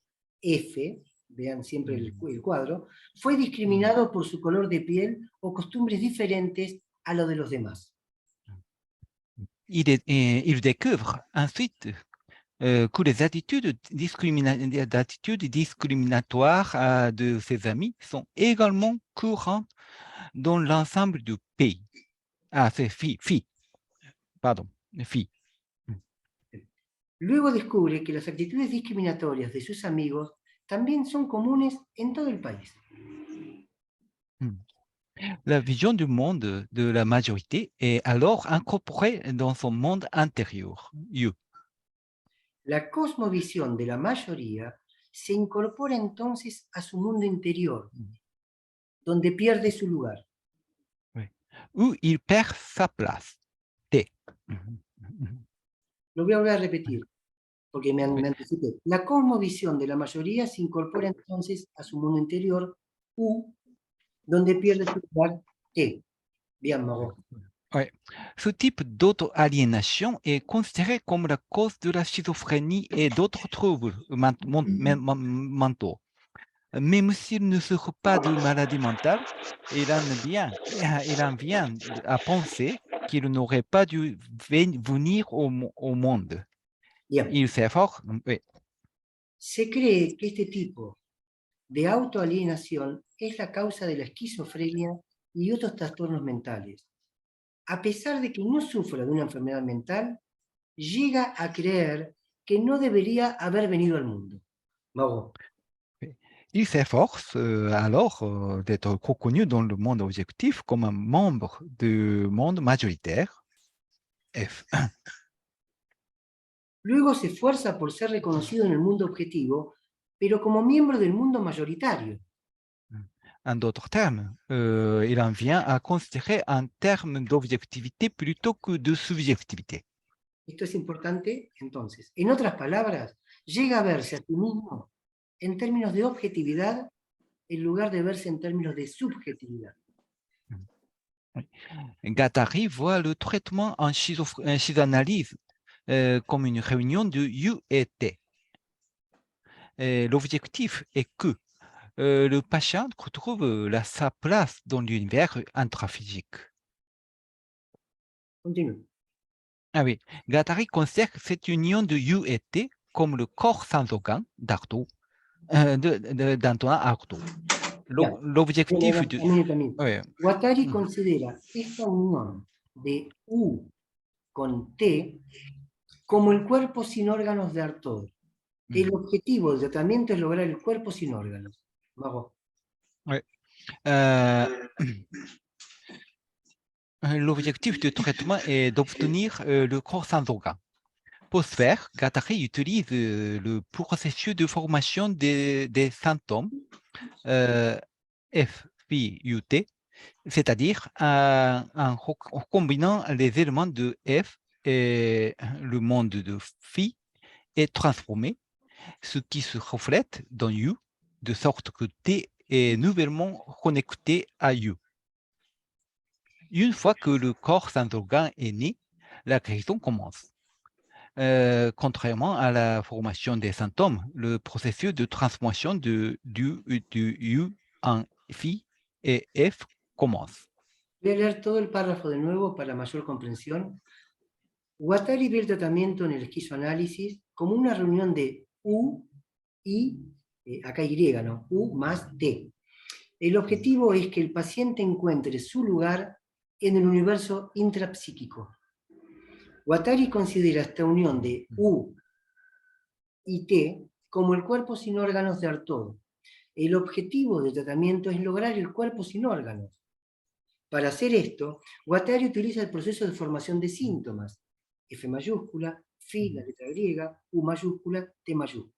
F, vean siempre el cuadro, fue discriminado por su color de piel o costumbres diferentes a los de los demás. Il découvre ensuite que les attitudes discriminatoires de ses amis sont également courantes dans l'ensemble du pays. Ah, c'est phi. Pardon, phi. Luego descubre que las actitudes discriminatorias de sus amigos también son comunes en todo el país. La vision du monde de la majorité est alors incorporée dans son monde intérieur, U. La cosmovisión de la mayoría se incorpora entonces a su mundo interior, donde pierde su lugar. Oui. Où il perd sa place, T. Lo voy a volver a repetir, porque me anticipé. La cosmovisión de la mayoría se incorpora entonces a su mundo interior, U, donde pierde su lugar, T. Bien, Mauro. Ouais. Ce type d'auto-aliénation est considéré comme la cause de la schizophrénie et d'autres troubles mentaux. Même s'il ne souffre pas de maladie mentale, il en vient à penser qu'il n'aurait pas dû venir au monde. Bien. Il s'efforce. Oui. Se cree que este tipo de autoalienación es la causa de la esquizofrenia y otros trastornos mentales. A pesar de que no sufra de una enfermedad mental, llega a creer que no debería haber venido al mundo. Mauro. Il s'efforce alors d'être reconnu dans le monde objectif comme un membre du monde majoritaire, F. Luego se esfuerza por ser reconocido en el mundo objetivo, pero como miembro del mundo mayoritario. En d'autres termes, il en vient à considérer en termes d'objectivité plutôt que de subjectivité. Esto es importante, entonces. En otras palabras, llega a verse a sí mismo en términos de objetividad en lugar de verse en términos de subjetividad. Guattari voit le traitement en psychanalyse comme une réunion de U et T. L'objectif est que le patient retrouve sa place dans l'univers intraphysique. Continúe. Ah oui, Guattari considère cette union de U et T comme le corps sans organe d'Artaud, d'Antonin Artaud. L'objectif de... Oui. Guattari considera esta unión de U con T como el cuerpo sin órganos de Artaud. El objetivo del tratamiento es lograr el cuerpo sin órganos. Vamos. Oui. L'objectif du traitement est d'obtenir le corps sans organe. Pour ce faire, Guattari utilise le processus de formation des symptômes FPUT, c'est-à-dire en combinant les éléments de F et le monde de phi est transformé, ce qui se reflète dans U, de sorte que T est nouvellement connecté à U. Une fois que le corps sans organe est né, la guérison commence. Contrairement à la formation des symptômes, le processus de transformation du U en phi et F commence. Voy a leer todo el párrafo de nuevo para mayor comprensión. Guattari ve el tratamiento en el esquizoanálisis como una reunión de U y, acá Y, ¿no? U más T. El objetivo es que el paciente encuentre su lugar en el universo intrapsíquico. Guattari considera esta unión de U y T como el cuerpo sin órganos de Artaud. El objetivo del tratamiento es lograr el cuerpo sin órganos. Para hacer esto, Guattari utiliza el proceso de formación de síntomas, F mayúscula, phi, la letra griega, U mayúscula, T mayúscula.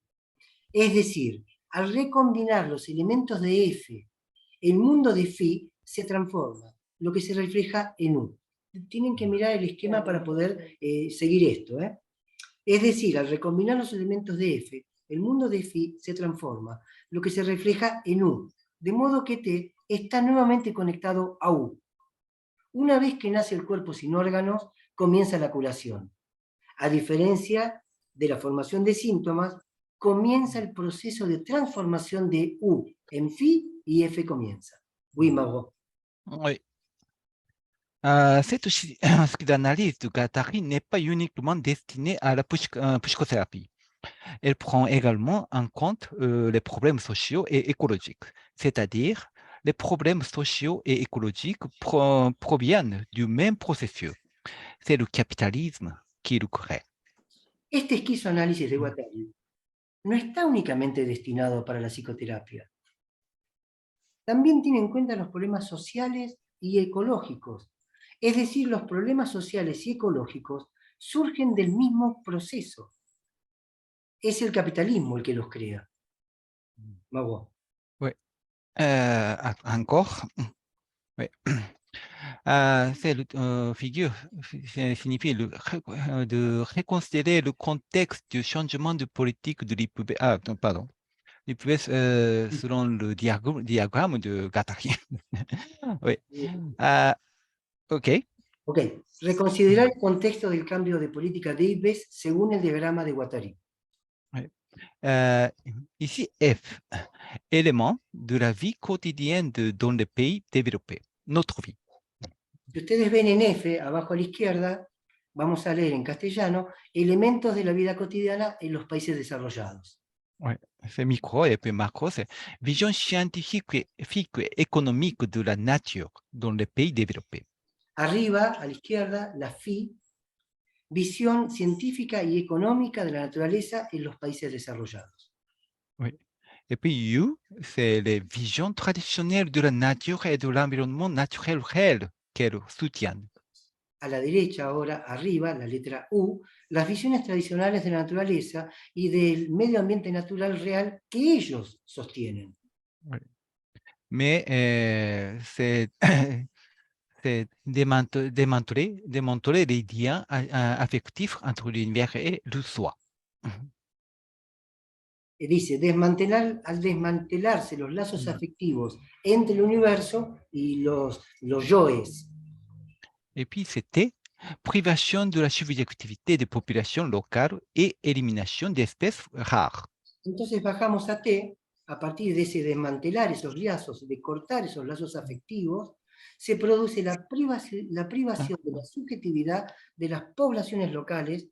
Es decir, al recombinar los elementos de F, el mundo de phi se transforma, lo que se refleja en U. Tienen que mirar el esquema para poder seguir esto. Es decir, al recombinar los elementos de F, el mundo de phi se transforma, lo que se refleja en U, de modo que T está nuevamente conectado a U. Una vez que nace el cuerpo sin órganos, comienza la curación. A diferencia de la formación de síntomas, comienza el proceso de transformación de U en phi y F comienza. Oui, Margot. Oui. Cette psychanalyse de Guattari n'est pas uniquement destinée à la psychothérapie. Elle prend également en compte les problèmes sociaux et écologiques, c'est-à-dire les problèmes sociaux et écologiques proviennent du même processus. C'est le capitalisme qui le crée. Este esquizoanálisis de Guattari no está únicamente destinado para la psicoterapia. También tiene en cuenta los problemas sociales y ecológicos. Es decir, los problemas sociales y ecológicos surgen del mismo proceso. Es el capitalismo el que los crea. Margot. Oui. Encore. Oui. Cette figure signifie de reconsidérer le contexte du changement de politique de l'IPB. Ah, pardon. L'IPB selon le diagramme de Guattari. Oui. OK. Ok. Reconsiderar el contexto del cambio de política de IPBES según el diagrama de Guattari. Oui. Ici, F, élément de la vie quotidienne dans les pays développés, notre vie. Si ustedes ven en F, abajo a la izquierda, vamos a leer en castellano, elementos de la vida cotidiana en los países desarrollados. Ouais, c'est micro et puis macro, c'est vision scientifique et économique de la nature dans les pays développés. Arriba, a la izquierda, la FI, visión científica y económica de la naturaleza en los países desarrollados. Oui. Et puis U, c'est les visions traditionnelles de la nature et de l'environnement naturel réel qu'elles soutiennent. A la derecha, ahora, arriba, la letra U, las visiones tradicionales de la naturaleza y del medio ambiente natural real que ellos sostienen. Ouais. Mais c'est démontrer les liens affectifs entre l'univers et le soi. Dice, al desmantelarse los lazos afectivos entre el universo y los yoes. Et puis c'était privation de la subjectivité des populations locales et élimination d'espèces rares. Entonces bajamos a T, a partir de ese desmantelar esos lazos, de cortar esos lazos afectivos, se produce la privación de la subjetividad de las poblaciones locales,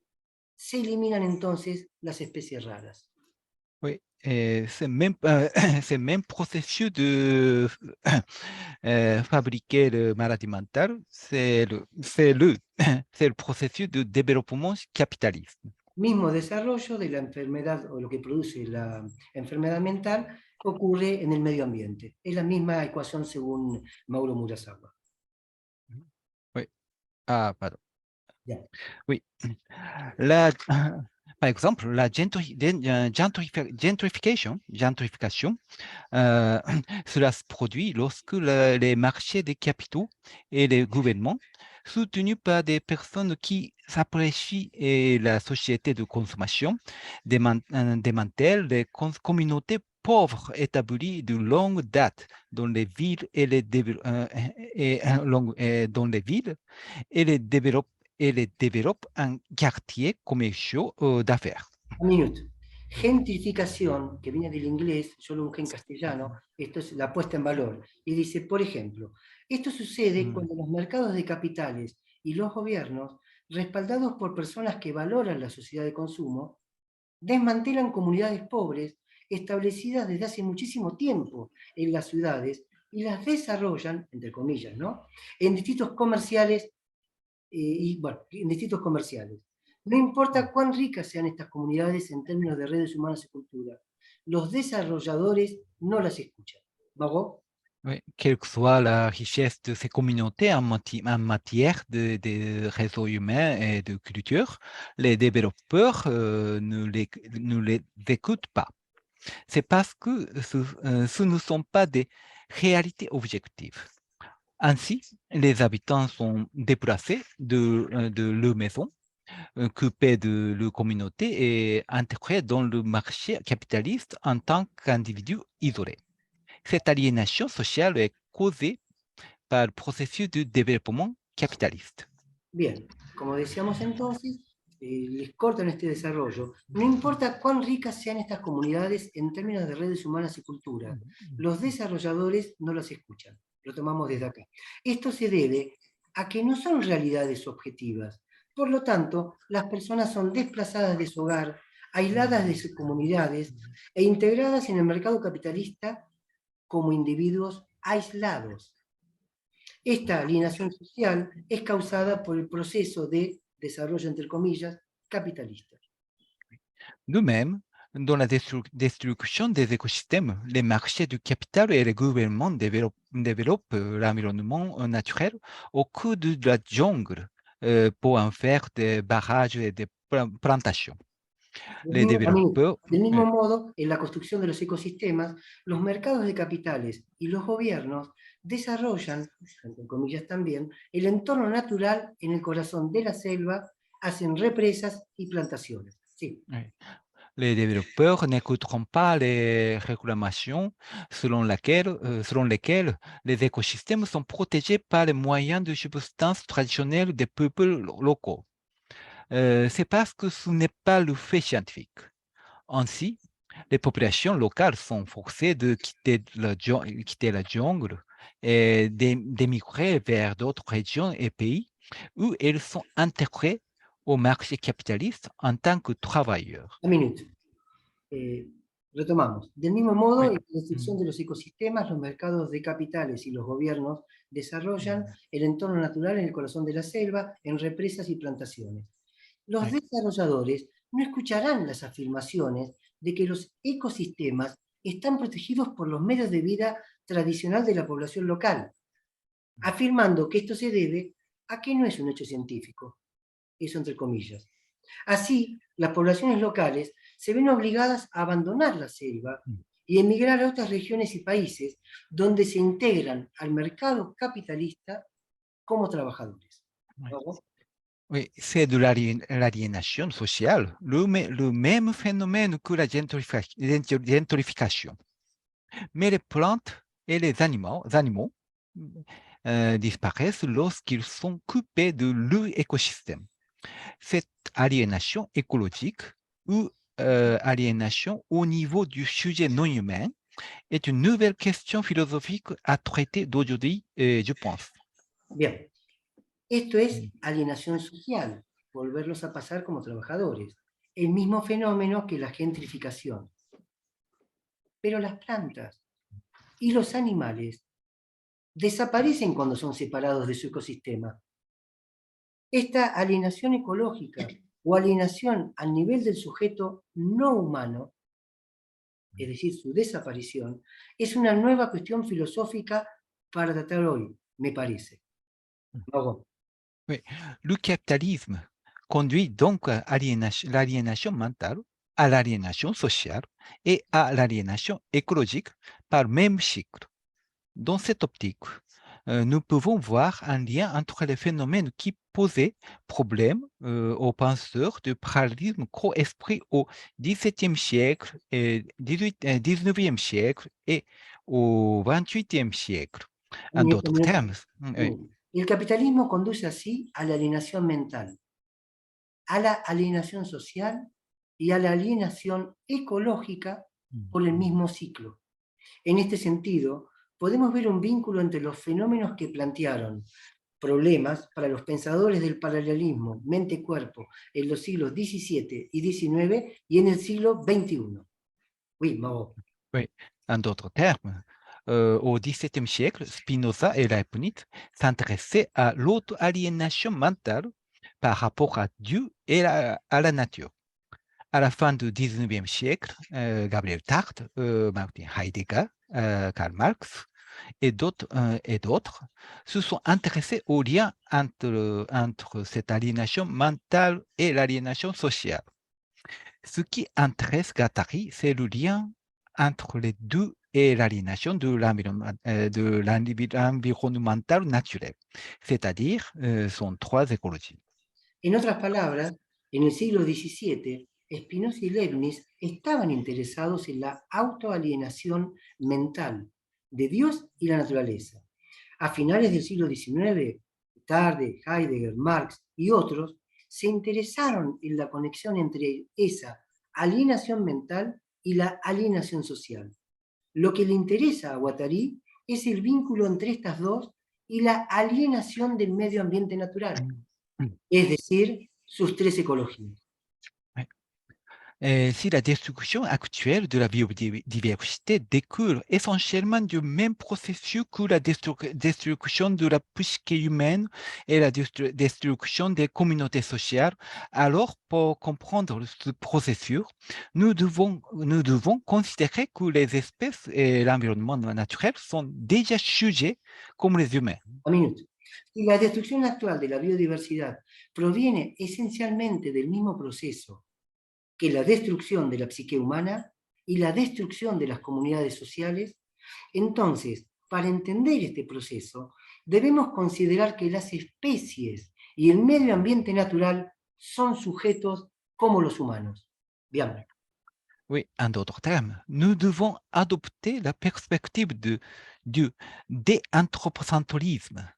se eliminan entonces las especies raras. Oui, c'est même processus de fabriquer le maladie mentale, c'est le processus de développement capitaliste. Mismo desarrollo de la enfermedad o lo que produce la enfermedad mental ocurre en el medio ambiente. Es la misma ecuación según Mauro Murasawa. Oui. Ah, pardon. Ya. Oui. Par exemple, la gentrification, cela se produit lorsque les marchés des capitaux et les gouvernements, soutenus par des personnes qui s'apprécient la société de consommation, démantèlent les communautés pauvres établies de longue date dans les villes et les développent en quartiers commerciaux d'affaires. Un minuto. Gentrificación, que viene del inglés, yo lo busqué en castellano, esto es la puesta en valor. Y dice, por ejemplo, esto sucede cuando los mercados de capitales y los gobiernos, respaldados por personas que valoran la sociedad de consumo, desmantelan comunidades pobres establecidas desde hace muchísimo tiempo en las ciudades y las desarrollan, entre comillas, ¿no?, en distritos comerciales, en distritos comerciales. No importa cuán ricas sean estas comunidades en términos de redes humanas y cultura, los desarrolladores no las escuchan. ¿Vago? Oui, quelle que soit la richesse de ces communautés en matière de réseaux humains et de culture, les développeurs ne les écoutent pas. C'est parce que ce ne sont pas des réalités objectives. Ainsi, les habitants sont déplacés de leur maison, coupés de leur communauté et intégrés dans le marché capitaliste en tant qu'individus isolés. Cette aliénation sociale est causée par le processus de développement capitaliste. Bien, como decíamos entonces, les cortan este desarrollo. No importa cuán ricas sean estas comunidades en términos de redes humanas y cultura, los desarrolladores no las escuchan. Lo tomamos desde acá. Esto se debe a que no son realidades objetivas. Por lo tanto, las personas son desplazadas de su hogar, aisladas de sus comunidades e integradas en el mercado capitalista como individuos aislados. Esta alienación social es causada por el proceso de desarrollo, entre comillas, capitalista. De même, dans la destruction des écosystèmes, les marchés du capital et les gouvernements développent l'environnement naturel au cours de la jungle pour en faire des barrages et des plantations. Les développeurs... Del mismo modo, en la construcción de los ecosistemas, los mercados de capitales y los gobiernos desarrollan, entre comillas también, el entorno natural en el corazón de la selva, hacen represas y plantaciones. Sí. Les développeurs n'écouteront pas les réclamations selon lesquelles les écosystèmes sont protégés par les moyens de subsistance traditionnels des peuples locaux. C'est parce que ce n'est pas le fait scientifique. Ainsi, les populations locales sont forcées de quitter la jungle et d'émigrer vers d'autres régions et pays où elles sont intégrées au marché capitaliste en tant que travailleurs. Un minuto. Retomamos. Del mismo modo, en la destrucción de los ecosistemas, los mercados de capitales y los gobiernos desarrollan el entorno natural en el corazón de la selva, en represas y plantaciones. Los desarrolladores no escucharán las afirmaciones de que los ecosistemas están protegidos por los medios de vida tradicional de la población local, afirmando que esto se debe a que no es un hecho científico, eso entre comillas. Así, las poblaciones locales se ven obligadas a abandonar la selva y emigrar a otras regiones y países donde se integran al mercado capitalista como trabajadores. Oui, c'est de l'aliénation sociale, le même phénomène que la gentrification. Mais les plantes et les animaux disparaissent lorsqu'ils sont coupés de leur écosystème. Cette aliénation écologique ou aliénation au niveau du sujet non humain est une nouvelle question philosophique à traiter d'aujourd'hui, je pense. Bien, esto es alienación social, volverlos a pasar como trabajadores, el mismo fenómeno que la gentrificación. Pero las plantas y los animales desaparecen cuando son separados de su ecosistema. Esta alienación ecológica o alienación al nivel del sujeto no humano, es decir, su desaparición, es una nueva cuestión filosófica para tratar hoy, me parece. Luego. Oui. Le capitalisme conduit donc à l'aliénation mentale, à l'aliénation sociale et à l'aliénation écologique par même cycle. Dans cette optique, nous pouvons voir un lien entre les phénomènes qui posaient problème aux penseurs du parallélisme corps-esprit au XVIIe siècle, et XIXe siècle et au XXIe siècle. En d'autres termes, El capitalismo conduce así a la alienación mental, a la alienación social y a la alienación ecológica por el mismo ciclo. En este sentido, podemos ver un vínculo entre los fenómenos que plantearon problemas para los pensadores del paralelismo mente-cuerpo en los siglos XVII y XIX y en el siglo XXI. Oui, Mauro. Oui, en d'autres termes, au XVIIe siècle, Spinoza et Leibniz s'intéressaient à l'auto-aliénation mentale par rapport à Dieu et à la nature. À la fin du XIXe siècle, Gabriel Tarde, Martin Heidegger, Karl Marx et d'autres se sont intéressés au lien entre cette aliénation mentale et l'aliénation sociale. Ce qui intéresse Guattari, c'est le lien entre les deux et l'aliénation de l'environnemental naturel, c'est-à-dire son trois écologies. En otras palabras, en el siglo XVII, Spinoza y Leibniz estaban interesados en la autoalienación mental de Dios y la naturaleza. A finales del siglo XIX, Tarde, Heidegger, Marx y otros se interesaron en la conexión entre esa alienación mental y la alienación social. Lo que le interesa a Guattari es el vínculo entre estas dos y la alienación del medio ambiente natural, es decir, sus tres ecologías. Si la destruction actuelle de la biodiversité découle essentiellement du même processus que la destruction de la psyché humaine et la destruction des communautés sociales, alors pour comprendre ce processus, nous devons considérer que les espèces et l'environnement naturel sont déjà sujets comme les humains. Un minuto. Si la destrucción actual de la biodiversidad proviene esencialmente del mismo proceso que la destrucción de la psique humana y la destrucción de las comunidades sociales, entonces, para entender este proceso, debemos considerar que las especies y el medio ambiente natural son sujetos como los humanos. Bien. Oui, en d'autres termes, nous devons adopter la perspective du déanthropocentrisme.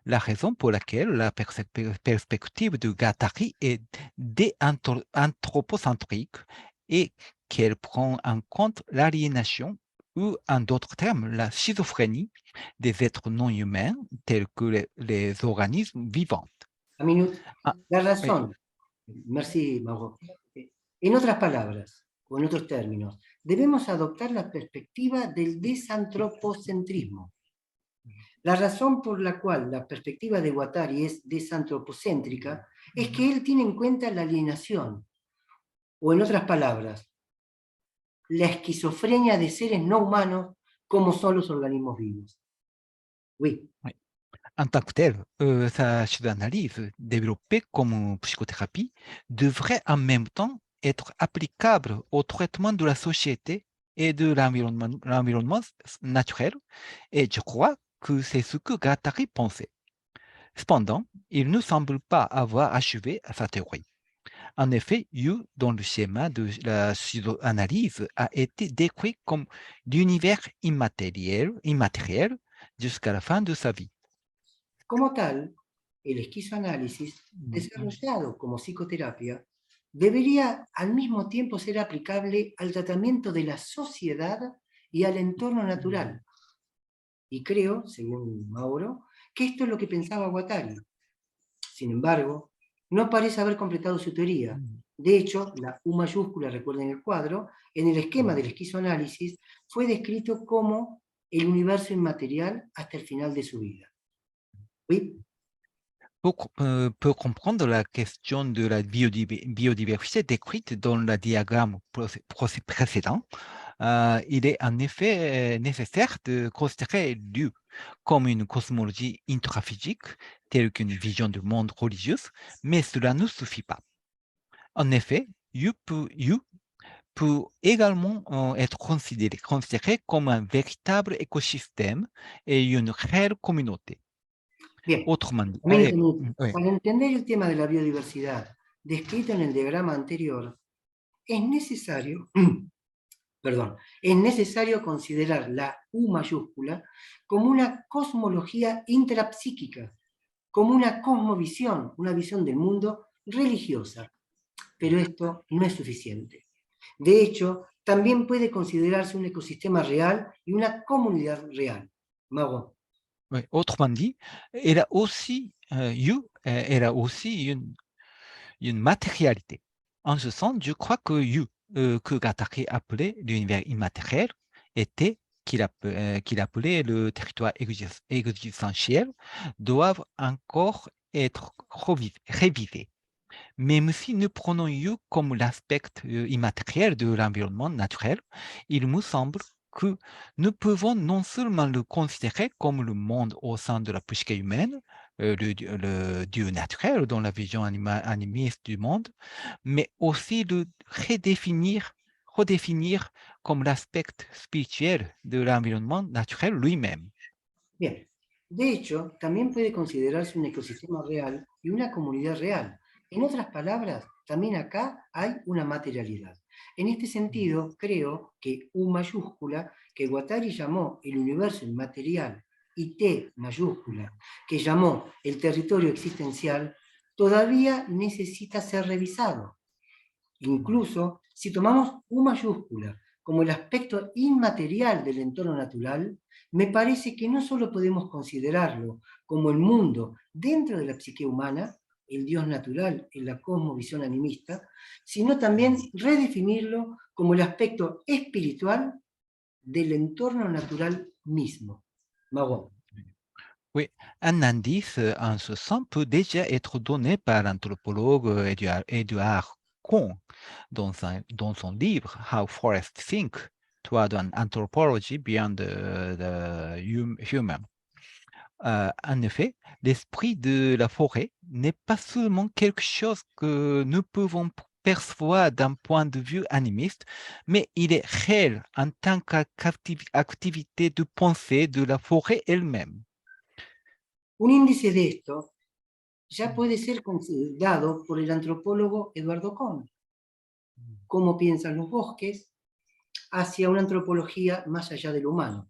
La raison pour laquelle la perspective de Guattari est déanthropocentrique est qu'elle prend en compte l'aliénation ou, en d'autres termes, la schizophrénie des êtres non humains tels que les organismes vivants. Un minuto. La razón. Oui. Merci, Mauro. En otras palabras, o en otros términos, debemos adoptar la perspectiva del desantropocentrismo. La razón por la cual la perspectiva de Guattari es desantropocéntrica es que él tiene en cuenta la alienación, o en otras palabras, la esquizofrenia de seres no humanos como son los organismos vivos. Oui. Oui. En tant que tel, sa psychanalyse développée comme psychothérapie devrait en même temps être applicable au traitement de la société et de l'environnement naturel, et je crois que c'est ce que Guattari pensait. Cependant, il ne semble pas avoir achevé sa théorie. En effet, Yu, dans le schéma de la psychanalyse, a été décrit comme l'univers immatériel jusqu'à la fin de sa vie. Como tal, el esquizoanálisis, desarrollado como psicoterapia, debería al mismo tiempo ser aplicable al tratamiento de la sociedad y al entorno natural. Y creo, según Mauro, que esto es lo que pensaba Guattari. Sin embargo, no parece haber completado su teoría. De hecho, la U mayúscula, recuerden el cuadro, en el esquema del esquizoanálisis fue descrito como el universo inmaterial hasta el final de su vida. Oui. Pour comprendre la question de la biodiversité décrite dans le diagramme précédent, il est en effet nécessaire de considérer Dieu comme une cosmologie intraphysique, telle qu'une vision du monde religieuse, mais cela ne suffit pas. En effet, Dieu peut également être considéré comme un véritable écosystème et une réelle communauté. Bien, Autrement, para entender el tema de la biodiversidad descrito en el diagrama anterior, es necesario, es necesario considerar la U mayúscula como una cosmología intrapsíquica, como una cosmovisión, una visión del mundo religiosa. Pero esto no es suficiente. De hecho, también puede considerarse un ecosistema real y una comunidad real. Mago. Oui, autrement dit, elle a aussi, elle a aussi une matérialité. En ce sens, je crois que que Guattari appelait l'univers immatériel, était qu'il appelait le territoire existentiel, doivent encore être révisés. Même si nous prenons comme l'aspect immatériel de l'environnement naturel, il me semble que nous pouvons non seulement le considérer comme le monde au sein de la psyché humaine, le Dieu naturel dans la vision animiste du monde, mais aussi le redéfinir comme l'aspect spirituel de l'environnement naturel lui-même. Bien, de hecho, también puede considerarse un ecosistema real y una comunidad real. En otras palabras, también acá hay una materialidad. En este sentido, creo que U mayúscula, que Guattari llamó el universo inmaterial, y T mayúscula, que llamó el territorio existencial, todavía necesita ser revisado. Incluso, si tomamos U mayúscula como el aspecto inmaterial del entorno natural, me parece que no solo podemos considerarlo como el mundo dentro de la psique humana, el Dios natural en la cosmovisión animista, sino también redefinirlo como el aspecto espiritual del entorno natural mismo. Mago. Oui, un indice en ce sens peut déjà être donné par l'anthropologue Edouard Kohn dans son livre How Forests Think, Toward an Anthropology Beyond the Human. En effet, l'esprit de la forêt n'est pas seulement quelque chose que nous pouvons percevoir d'un point de vue animiste, mais il est réel en tant qu'activité de pensée de la forêt elle-même. Un índice de esto ya puede ser considerado por el antropólogo Eduardo Kohn. Cómo piensan los bosques hacia una antropología más allá de lo humano.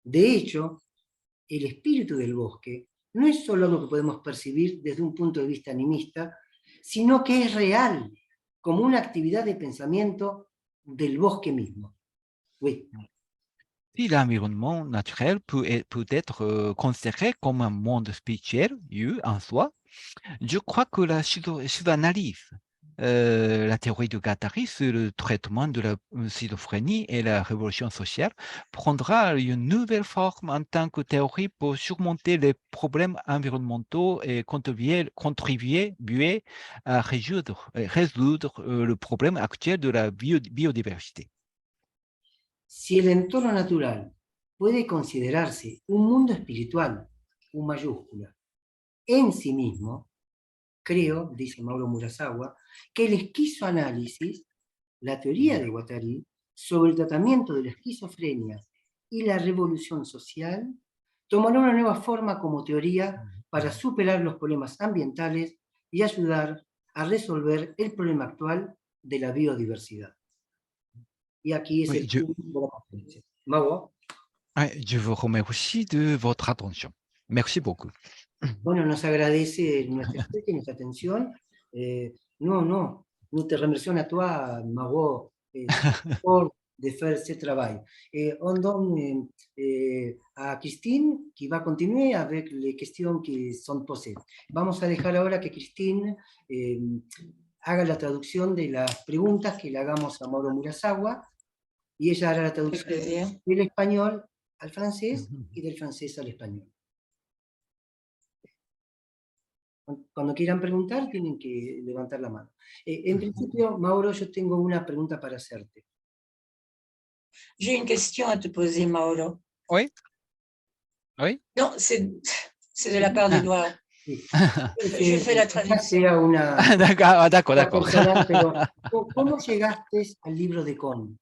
De hecho, el espíritu del bosque no es solo algo que podemos percibir desde un punto de vista animista, sino que es real, como una actividad de pensamiento del bosque mismo. Oui. Si l'environnement naturel peut être considéré comme un monde spirituel, en soi, je crois que la psychanalyse, la théorie de Guattari sur le traitement de la schizophrénie et la révolution sociale prendra une nouvelle forme en tant que théorie pour surmonter les problèmes environnementaux et contribuer à résoudre le problème actuel de la biodiversité. si el entorno natural puede considerarse un mundo espiritual, un mayúscula, en sí mismo, creo, dice Mauro Murasawa, que el esquizoanálisis, la teoría de Guattari, sobre el tratamiento de la esquizofrenia y la revolución social, tomará una nueva forma como teoría para superar los problemas ambientales y ayudar a resolver el problema actual de la biodiversidad. Y aquí es Oui, el punto de la conferencia. Mauro. je vous remercie de votre attention. Merci beaucoup. Bueno, nos agradece nuestra escucha y nuestra atención. Nous te remercions à toi, Mauro, de faire ce travail. On donne a Christine qui va continuer avec les questions qui sont posées. Vamos a dejar ahora que Christine haga la traducción de las preguntas que le hagamos a Mauro Murasawa y ella hará la traducción del español al francés y del francés al español. Cuando quieran preguntar, tienen que levantar la mano. En principio, Mauro, yo tengo una pregunta para hacerte. J'ai une question à te poser, Mauro. Oui. Oui. Non, c'est de la part d'Edouard. Sí. Je fais la traduction. D'accord. ¿Cómo llegaste al libro de Kohn?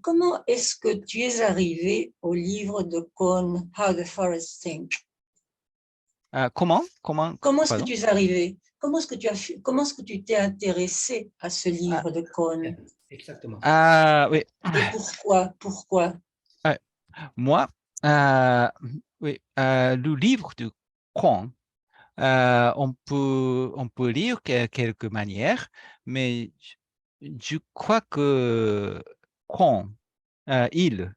Comment est-ce que tu es arrivé au livre de Kohn, How the Forests Think? Comment est-ce que tu es arrivé? Comment est-ce que tu t'es intéressé à ce livre de Kohn? Exactement. Oui. Et pourquoi? Moi, oui, le livre de Kohn, on peut lire quelques manières, mais je crois que Kohn, il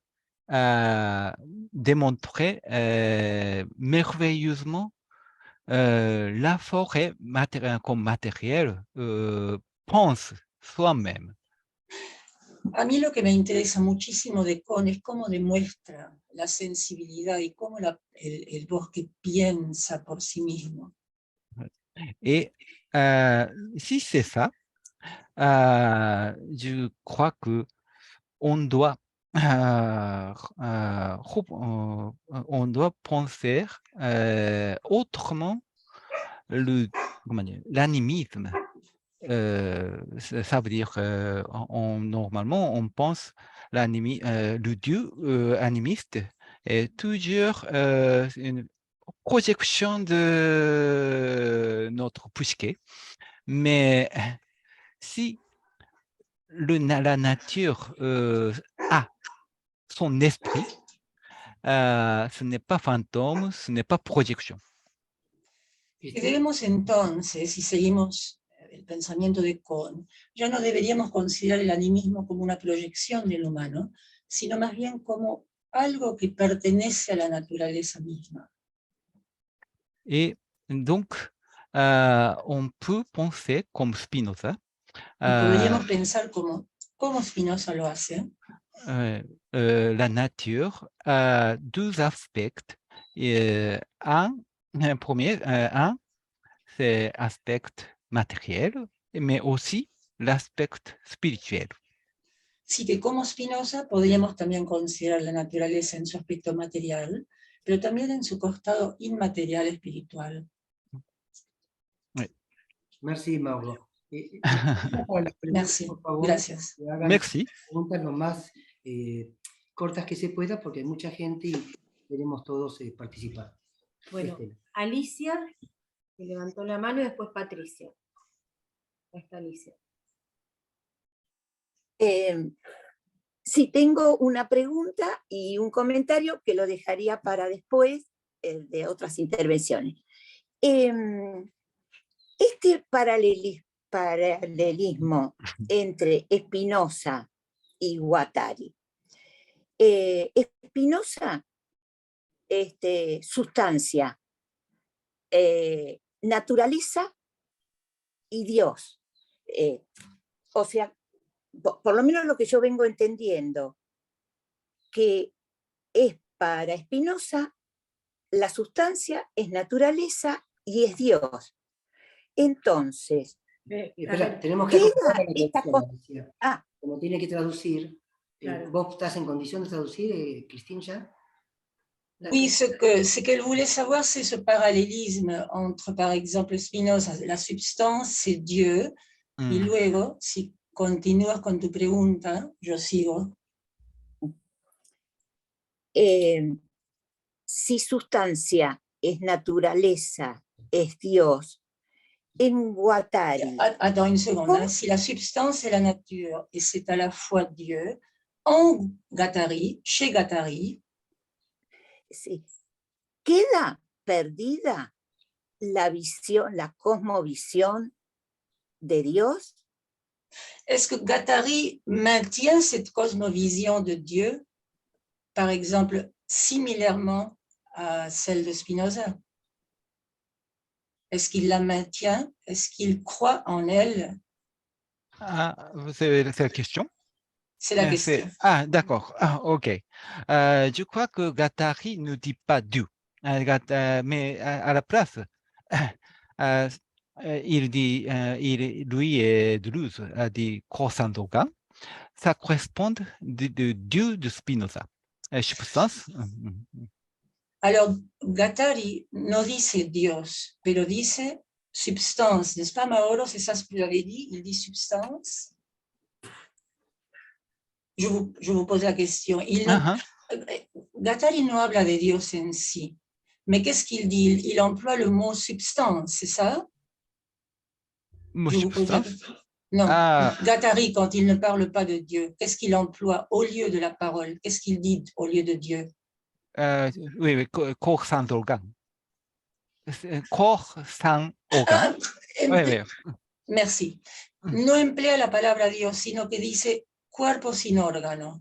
démontrait merveilleusement la forêt comme matériel pense soi-même. A mí lo que me interesa muchísimo de Kohn es cómo demuestra la sensibilidad y cómo el bosque piensa por sí mismo. Et si c'est ça, je crois que on doit penser autrement l'animisme. Ça veut dire normalement on pense le Dieu animiste est toujours une projection de notre psyché, mais si la nature a son esprit, ce n'est pas fantôme, ce n'est pas projection. Y debemos entonces, si seguimos el pensamiento de Kohn, ya no deberíamos considerar el animismo como una proyección del humano, sino más bien como algo que pertenece a la naturaleza misma. Et donc, on peut penser comme Spinoza. Podríamos pensar como Spinoza lo hace. La nature a deux aspects. Un premier, c'est l'aspect matériel, mais aussi l'aspect spirituel. Sí, que como Spinoza podríamos también considerar la naturaleza en su aspecto material, pero también en su costado inmaterial espiritual. Oui. Merci, Mauro. Merci, gracias. Merci. Preguntas lo más cortas que se pueda, porque hay mucha gente y queremos todos participar. Bueno, Alicia, que levantó la mano, y después Patricia. Ahí está Alicia. Sí, tengo una pregunta y un comentario que lo dejaría para después de otras intervenciones. Este paralelismo entre Spinoza y Guattari. Spinoza, sustancia, naturaleza y Dios. O sea, por lo menos lo que yo vengo entendiendo, que es para Spinoza, la sustancia es naturaleza y es Dios. Entonces, espera, tenemos que esta cosa. como tiene que traducir, Claro. ¿Vos estás en condición de traducir, Christine, ya? Oui, ce qu'elle voulait savoir, c'est ce parallélisme entre, par exemple, Spinoza, la substance, c'est Dieu, y luego, si continúas con tu pregunta, yo sigo. Si sustancia es naturaleza, es Dios, en Guattari. Attends une seconde, hein. Si la substance est la nature et c'est à la fois Dieu, en Guattari, chez Guattari, Sí, queda perdida la visión, la cosmovisión de Dios. est-ce que Guattari maintient cette cosmovision de Dieu, par exemple, similairement à celle de Spinoza? Est-ce qu'il la maintient? Est-ce qu'il croit en elle? Ah, c'est la question? C'est la question. Ah, d'accord. Ah, OK. Je crois que Guattari ne dit pas Dieu. Mais à la place, il dit, lui et Deleuze a dit Corps-Sandokan. Ça correspond de Dieu de Spinoza. Substance. Alors, Guattari no dice Dios, pero dice substance, n'est-ce pas, Mauro? C'est ça ce que vous avez dit? Il dit substance. Je vous pose la question. Guattari no habla de Dios en sí, mais qu'est-ce qu'il dit? Il emploie le mot substance, c'est ça? Je vous pose la question. Non, Guattari, quand il ne parle pas de Dieu, qu'est-ce qu'il emploie au lieu de la parole? Qu'est-ce qu'il dit au lieu de Dieu? Oui, Corps-Sandokan. Corps-Sandokan. Oui. Merci. No emplea la palabra Dios, sino que dice cuerpo sin órgano.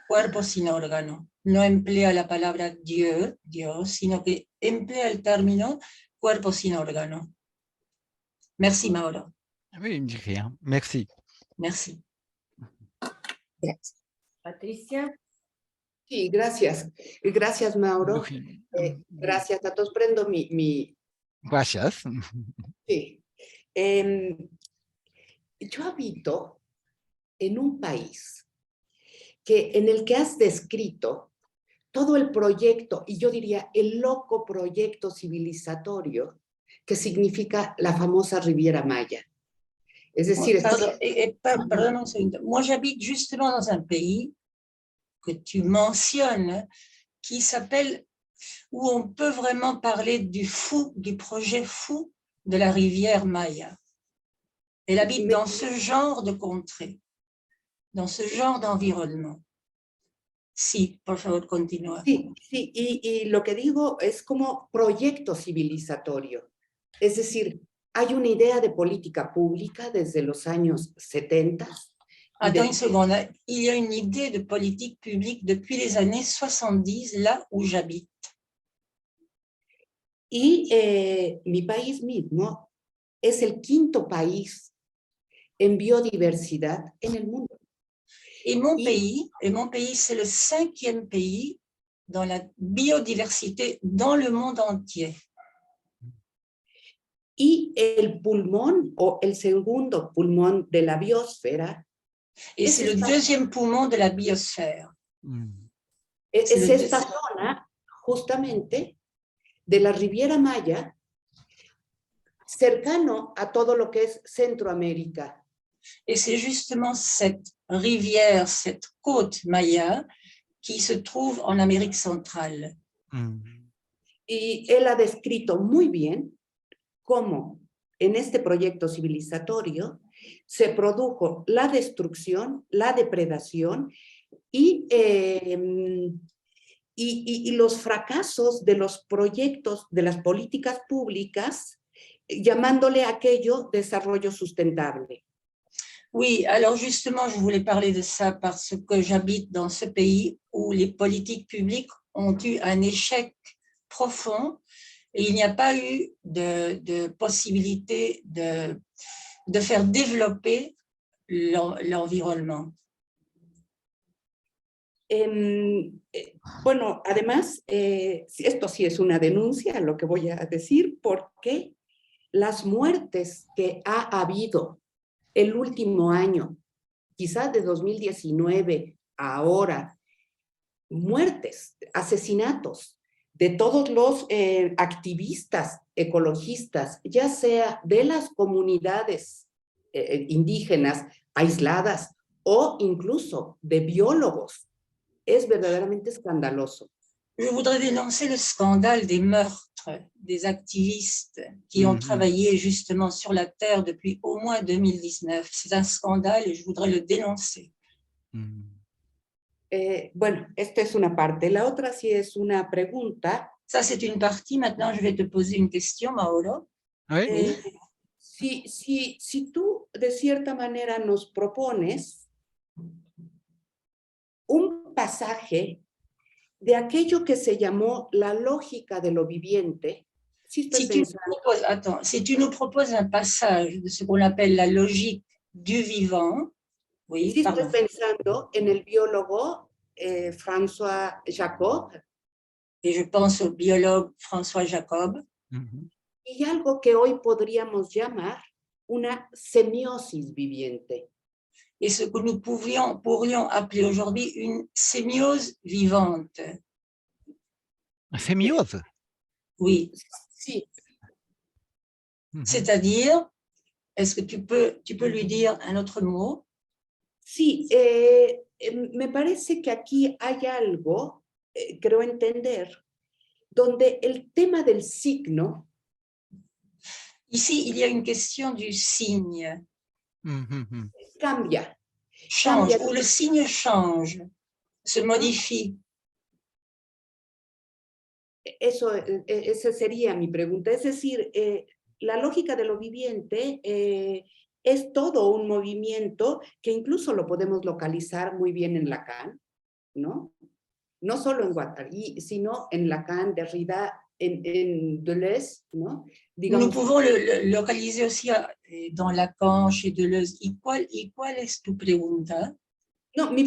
Cuerpo sin órgano. No emplea la palabra Dios, sino que emplea el término cuerpo sin órgano. Merci, Mauro. Oui, rien. Merci. Merci. Gracias. Patricia. Sí, gracias. Gracias, Mauro. Gracias a todos. Prendo mi... Gracias. Sí. Yo habito en un país en el que has descrito todo el proyecto, y yo diría el loco proyecto civilizatorio que significa la famosa Riviera Maya. Es decir... Pardon un segundo. Moi, j'habite justement dans un pays que tu mentionnes, qui s'appelle, où on peut vraiment parler du projet fou de la rivière Maya. Elle habite dans ce genre de contrée, dans ce genre d'environnement. Sí, por favor, continúa. Sí, y lo que digo es como proyecto civilizatorio. Es decir, hay una idea de política pública desde los años 70. Attends une seconde, il y a une idée de politique publique depuis les années 70, là où j'habite. Y mi país mismo es el quinto país en biodiversidad en el mundo. Et mon pays, c'est le 5e pays dans la biodiversité dans le monde entier. Y el pulmón, o el segundo pulmón de la biosfera, et c'est le deuxième poumon de la biosphère. Es esta zona, justamente, de la Riviera Maya, cercano a todo lo que es Centroamérica. Et c'est justement cette rivière, cette côte maya, qui se trouve en Amérique centrale. Y él ha descrito muy bien cómo en este proyecto civilizatorio se produjo la destrucción, la depredación y los fracasos de los proyectos, de las políticas públicas, llamándole a aquello desarrollo sustentable. Oui, alors justement, je voulais parler de ça parce que j'habite dans ce pays où les politiques publiques ont eu un échec profond et il n'y a pas eu de possibilité de faire développer l'environnement. Bueno, además, esto sí es una denuncia, lo que voy a decir, porque las muertes que ha habido el último año quizás de 2019 a ahora, muertes, asesinatos de todos los activistas ecologistas, ya sea de las comunidades indígenas aisladas o incluso de biólogos, es verdaderamente escandaloso. Je voudrais dénoncer le scandale des meurtres des activistes qui ont travaillé justement sur la Terre depuis au moins 2019. C'est un scandale et je voudrais le dénoncer. Bueno, esta es una parte. La otra sí es una pregunta. Ça, c'est une partie. Maintenant, je vais te poser une question, Mauro. Oui. Si tú de cierta manera nos propones un pasaje de aquello que se llamó la lógica de lo viviente, si tu nous proposes un passage de ce qu'on appelle la logique du vivant, oui, sí estoy pensando en el biólogo François Jacob. Et je pense au biologue François Jacob. Y algo que hoy podríamos llamar una semiosis viviente. Et ce que nous pourrions appeler aujourd'hui une sémiose vivante. Sémiose? Oui. Sí. C'est-à-dire, est-ce que tu peux lui dire un autre mot? Sí, me parece que aquí hay algo, creo entender, donde el tema del signo. Ici, il y a une question du signe. Cambia. Change, ou le signe change, se modifie. Esa sería mi pregunta. Es decir, la lógica de lo viviente es todo un movimiento que incluso lo podemos localizar muy bien en Lacan, ¿no? No solo en Guattari, sino en Lacan, Derrida, en Deleuze, ¿no? Digamos, nous pouvons le localiser aussi dans Lacan, chez Deleuze. ¿Y cuál es tu pregunta? No, mi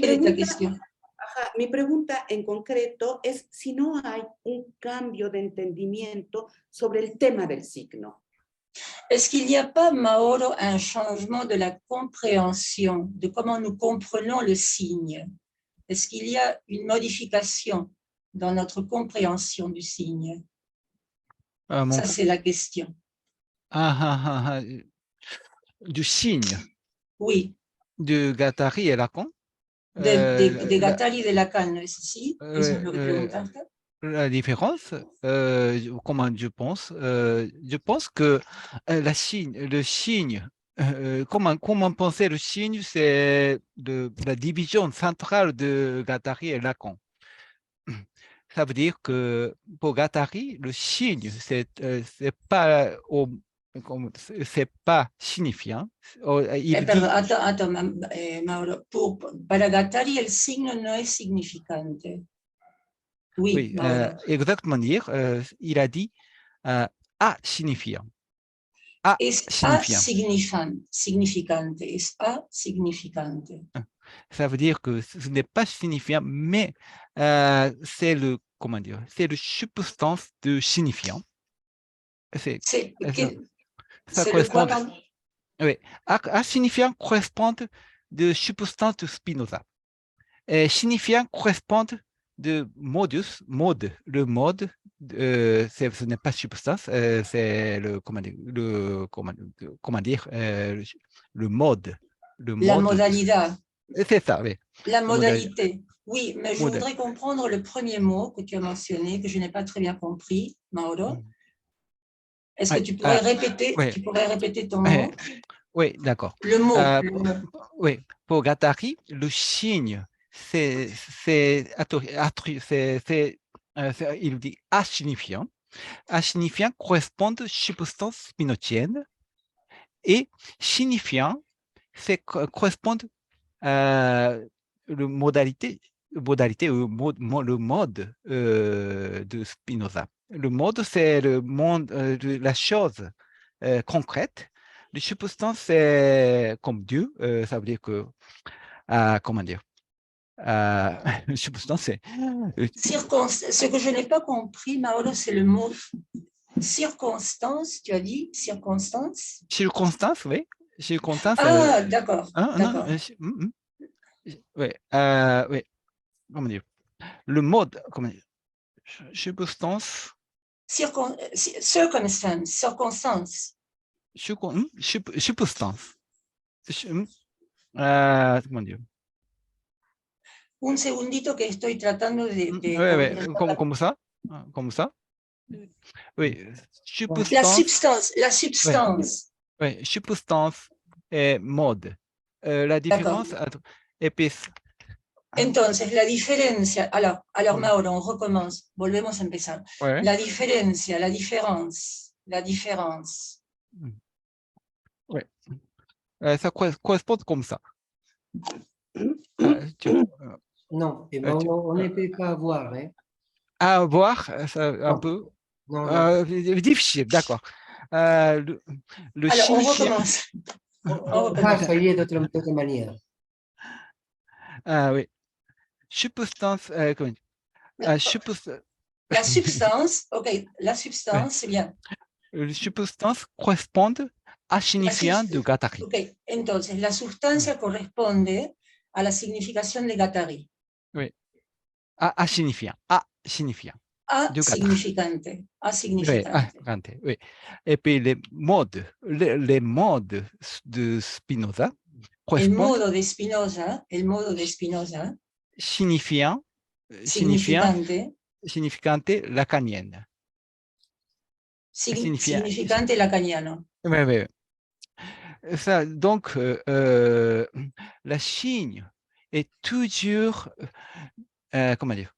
pregunta en concreto es si no hay un cambio de entendimiento sobre el tema del signo. Est-ce qu'il n'y a pas, Mauro, un changement de la compréhension, de comment nous comprenons le signe? Est-ce qu'il y a une modification dans notre compréhension du signe? Ça, c'est la question. Du signe? Oui. De Guattari et Lacan? De Guattari et de Lacan, si. La différence, comment je pense que le signe, comment penser le signe, c'est la division centrale de Guattari et Lacan. Ça veut dire que pour Guattari, le signe, c'est pas signifiant. Attends, Mauro. Para Guattari, el signo no es significante. Oui, exactement dire, il a dit signifiant. Significante. Es significante. Ça veut dire que ce n'est pas signifiant, mais c'est le substance de signifiant. Ça correspond. Oui, signifiant correspond de substance de Spinoza. Signifiant correspond de mode. Le mode, ce n'est pas substance, c'est le mode. La modalité. C'est ça, oui. La modalité. Oui, mais je voudrais comprendre le premier mot que tu as mentionné, que je n'ai pas très bien compris, Mauro. Est-ce que tu pourrais répéter ton mot? Oui, d'accord. Le mot. Oui, pour Guattari, le signe, il dit asignifiant. Asignifiant correspond à substance spinozienne et signifiant, correspond à la modalité, le mode de Spinoza. Le mode, c'est le monde, la chose concrète. Les substances, c'est comme Dieu, ça veut dire que, comment dire, substance, c'est... Ce que je n'ai pas compris, Mauro, c'est le mot circonstance, tu as dit circonstance? Circonstance, oui. Circonstance. D'accord. Oui, oui, comment dire, le mode, comment dire, circonstance, circonstance. Circonstance. Comment dire? Un segundito que estoy tratando de Oui, oui, comme ça, comme ça. Oui, La circonstance. substance. Oui, substance et mode. La différence entre épice. Entonces, la diferencia, alors Oui. Mauro, on recommence, volvemos a empezar. Ouais. La diferencia, la différence. Oui. Ça correspond comme ça. Non, on ne peut pas voir. Hein. À voir, ça, un Non. peu. Non. Difficile, d'accord. Le Alors, on signifiant. recommence. On va essayer d'autre manière. Oui. Substance. Comment dire? La substance, ok, la substance, c'est bien. Le substance correspond à signifiant de Guattari. Ok, entonces, la sustancia corresponde a la significación de Guattari. Oui. À signifiant. À signifiant. A De Guattari. significante. A significante. Oui. Et puis les modes de Spinoza El correspondent modo de Spinoza, signifiant significante lacanienne. significante lacaniano. Oui, oui. Ça, donc, la Chine est toujours, comment dire,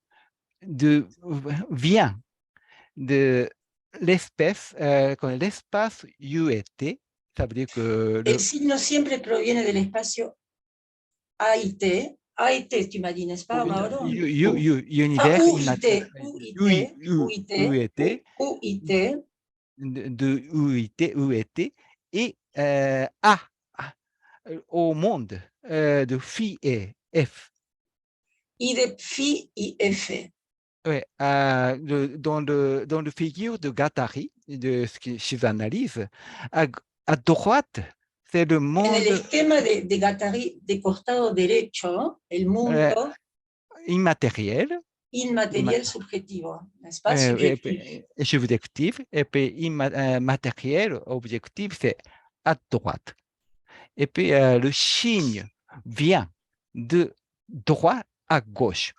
vient de l'espace UET, ça veut dire que El signo siempre proviene del espacio AIT. AIT, tu m'as dit, n'est-ce pas, Mauro? univers UIT, de UET et au monde de phi et F. I de phi y F. Ouais, dans le figure de Guattari, de ce que je analyse, à droite, c'est le En monde el esquema de Guattari de costado derecho, el mundo immatériel, inmaterial subjetivo, n'est-ce pas? Subjectif. subjectif, et puis matériel, objectif, c'est à droite. Et puis le signe vient de droite à gauche.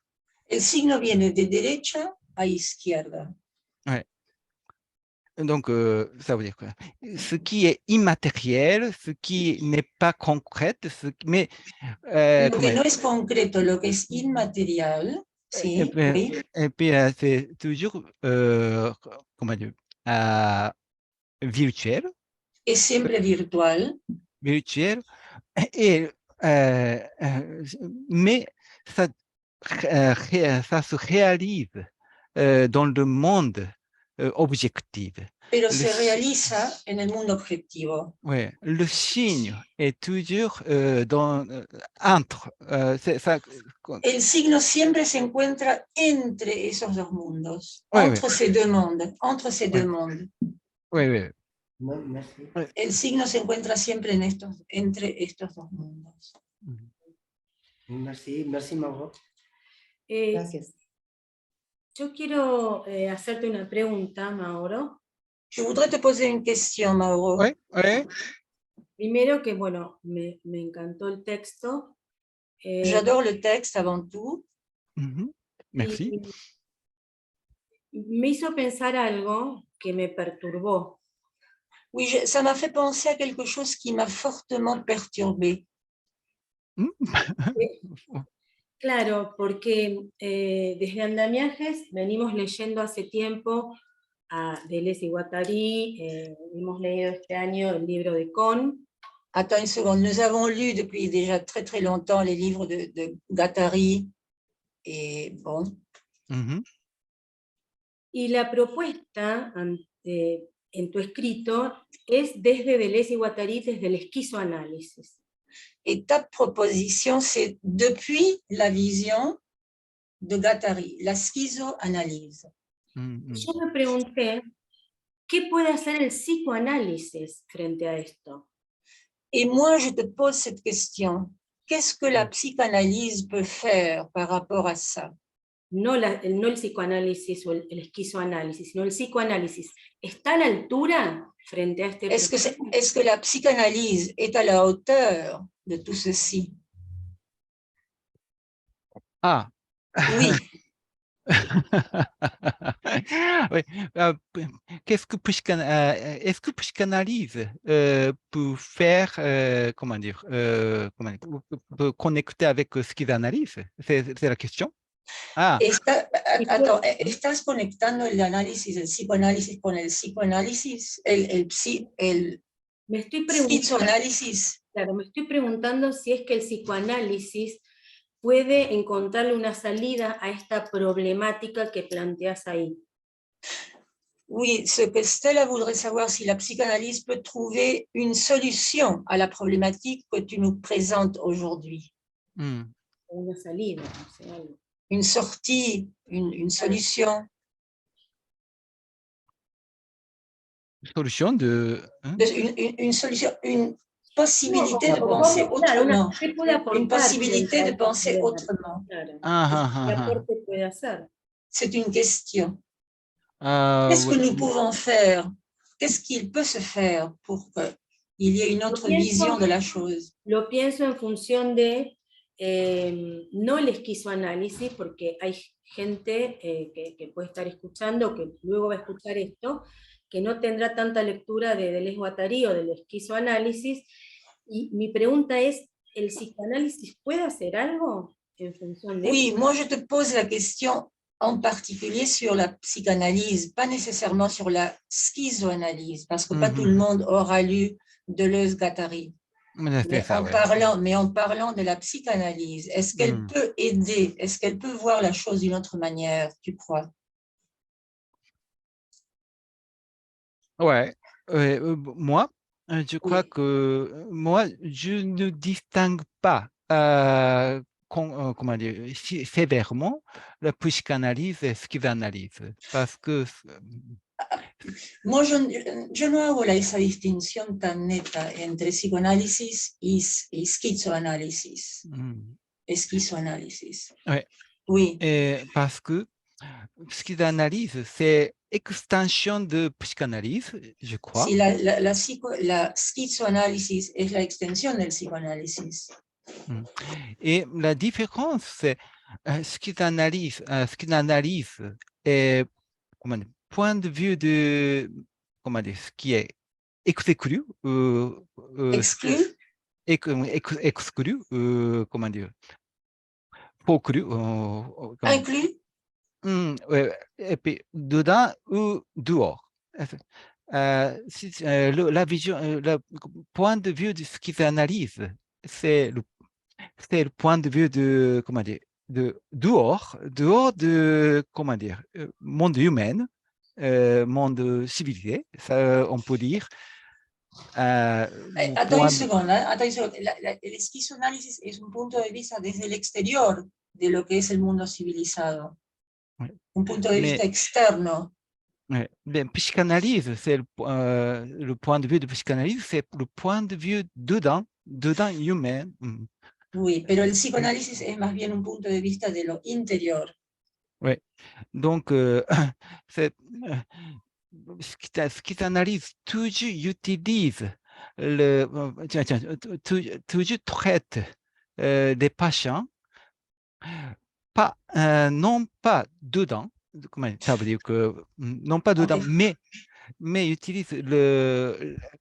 El signo viene de derecha a izquierda. Ouais. Donc, ça veut dire quoi? Ce qui est immatériel, ce qui n'est pas concret, mais... Lo que no es concreto, lo que es inmaterial, sí, oui. Et puis, c'est toujours, comment dire, virtuel. Es siempre virtual. Virtuel. Et, mais ça, ça se réalise dans le monde objectif. Pero se realiza en el mundo objetivo. Oui, le signe est toujours entre. Ça, el signo siempre se encuentra entre esos dos mundos, oui, entre ces deux mondes, entre ces deux mondes. Oui, oui. Merci. El signo se encuentra siempre entre estos dos mundos. Merci Mauro. Gracias. Yo quiero hacerte una pregunta, Mauro. Je voudrais te poser une question, Mauro. Oui, oui. Primero que, bueno, me encantó el texto. J'adore le texte avant tout. Merci. Me hizo pensar algo que me perturbó. Oui, ça m'a fait penser à quelque chose qui m'a fortement perturbée. Claro, porque desde Andamiajes venimos leyendo hace tiempo a Deleuze y Guattari, hemos leído este año el libro de Kohn. Attends une seconde, nous avons lu depuis déjà très très longtemps les livres de Guattari et bon. Y la propuesta en tu escrito es desde Deleuze y Guattari, desde el esquizoanálisis. Et ta proposition, c'est depuis la vision de Guattari, la schizoanalyse. Yo me pregunté, ¿qué puede hacer el psicoanálisis frente a esto? Et moi, je te pose cette question. qu'est-ce que la psychanalyse peut faire par rapport à ça? No, no el psicoanálisis o el esquizoanálisis, sino el psicoanálisis. ¿Está a la altura frente a este problema? Est-ce que la psychanalyse est à la hauteur de tout ceci? Ah. Oui. Oui. Est-ce que psychanalyse peut faire, comment dire, peut connecter avec psychanalyse? C'est la question. Ah. Attends, ¿estás conectando el análisis del psicoanálisis con el psicoanálisis? Me estoy psicoanálisis. Claro, me estoy preguntando si es que el psicoanálisis puede encontrarle una salida a esta problemática que planteas ahí. Oui, ce que Stella voudrait savoir, si la psychanalyse peut trouver une solution à la problématique que tu nous présentes aujourd'hui. Una salida, no sé, algo. Une sortie, une solution. Solution de... Une solution, une possibilité de penser autrement. Une possibilité de penser autrement. C'est une question. Qu'est-ce que nous pouvons faire? Qu'est-ce qu'il peut se faire pour qu'il y ait une autre vision de la chose? Lo pienso en función de no el esquizoanálisis, porque hay gente que puede estar escuchando, que luego va a escuchar esto, que no tendrá tanta lectura de Deleuze Guattari o del esquizoanálisis, y mi pregunta es, ¿el psicoanálisis puede hacer algo en función de Oui, esto? moi je te pose la question en particulier sur la psychanalyse, pas nécessairement sur la schizoanalyse, parce que pas tout le monde aura lu Deleuze Guattari. Mais en parlant de la psychanalyse, est-ce qu'elle peut aider, est-ce qu'elle peut voir la chose d'une autre manière, tu crois? Ouais, moi, je crois que moi, je ne distingue pas, comment dire, sévèrement la psychanalyse et psychanalyse, parce que... Moi, yo no hago esa distinción tan neta entre psicoanálisis y schizoanálisis. Esquizoanálisis. Ouais. Oui. Parce que psychanalyse, c'est extension de psychanalyse, je crois. Si la schizoanálisis es la extensión del psicoanálisis. Et la différence, c'est psychanalyse est, comment dire, point de vue de, comment dire, ce qui est exclu, exclu, comment dire, inclus, et puis dedans ou dehors. La vision, le point de vue de psychanalyse, c'est le point de vue de, comment dire, de dehors de, comment dire, monde humain, monde civilisé, ça, on peut dire. Attends une seconde. El esquizoanálisis es un punto de vista desde el exterior de lo que es el mundo civilizado. Un punto de vista externo. Mais psychanalyse, c'est le point de vue de psychanalyse, c'est le point de vue dedans humain. Oui, pero el psicoanálisis es más bien un punto de vista de lo interior. Oui, donc c'est psychanalyse toujours utilise toujours traite des patients, pas, non pas dedans, ça veut dire que non pas dedans, mais utilise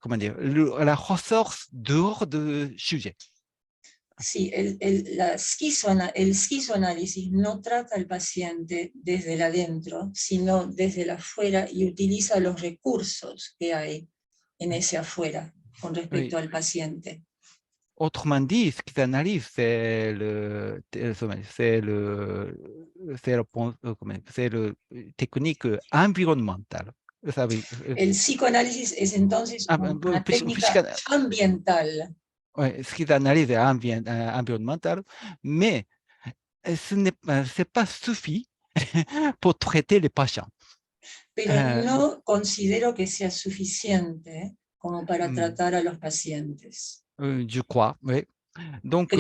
comment dire, la ressource dehors du sujet. Sí, el psicoanálisis no trata al paciente desde el adentro, sino desde el afuera, y utiliza los recursos que hay en ese afuera con respecto al paciente. Autrement dit, psychanalyse, c'est le technique environnementale. El psicoanálisis es entonces una técnica ambiental. Oui, psychanalyse environnementale, mais ce n'est pas suffit pour traiter les patients. Pero no considero que sea suficiente como para tratar a los pacientes. Je crois, oui. Donc,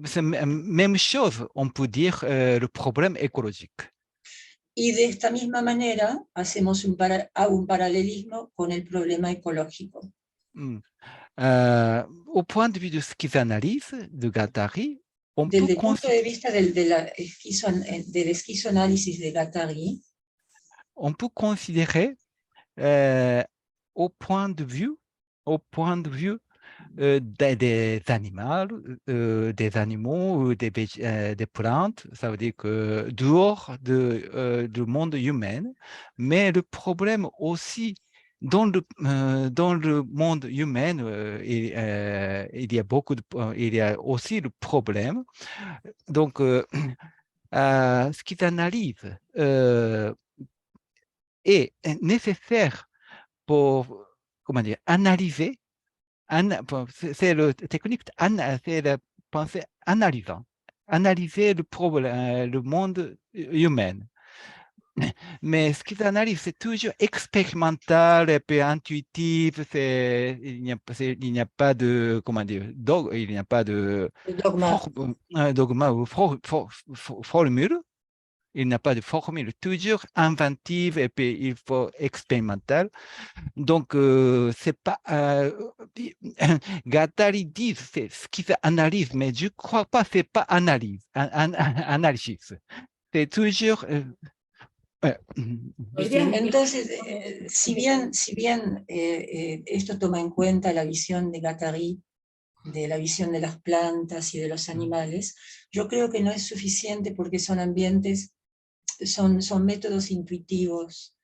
c'est même chose, on peut dire, le problème écologique. Y de esta misma manera hago un paralelismo con el problema ecológico. Au point de vue de schizoanalyse de Guattari, on Desde peut el punto de vista del esquizoanálisis de Guattari, on peut considérer au point de vue des animaux, des plantes, ça veut dire que dehors du monde humain, mais le problème aussi dans le monde humain, il y a il y a aussi le problème. Donc, ce qui analyse est nécessaire pour, comment dire, analyser. C'est la technique, c'est la pensée analysant, analyser le problème, le monde humain. Mais ce qu'ils analysent, c'est toujours expérimental et peu intuitif. Il n'y a pas de, comment dire, il n'y a pas de dogma ou formule. Il n'y a pas de formule, toujours inventive et puis il faut expérimental. Donc, c'est pas. Guattari dit c'est ce qui fait analyse, mais je ne crois pas que ce n'est pas analyse, analysis. C'est toujours. Entonces, si bien esto toma en cuenta la visión de Guattari, de la visión de las plantas y de los animales, yo creo que no es suficiente porque son ambientes, son métodos intuitivos,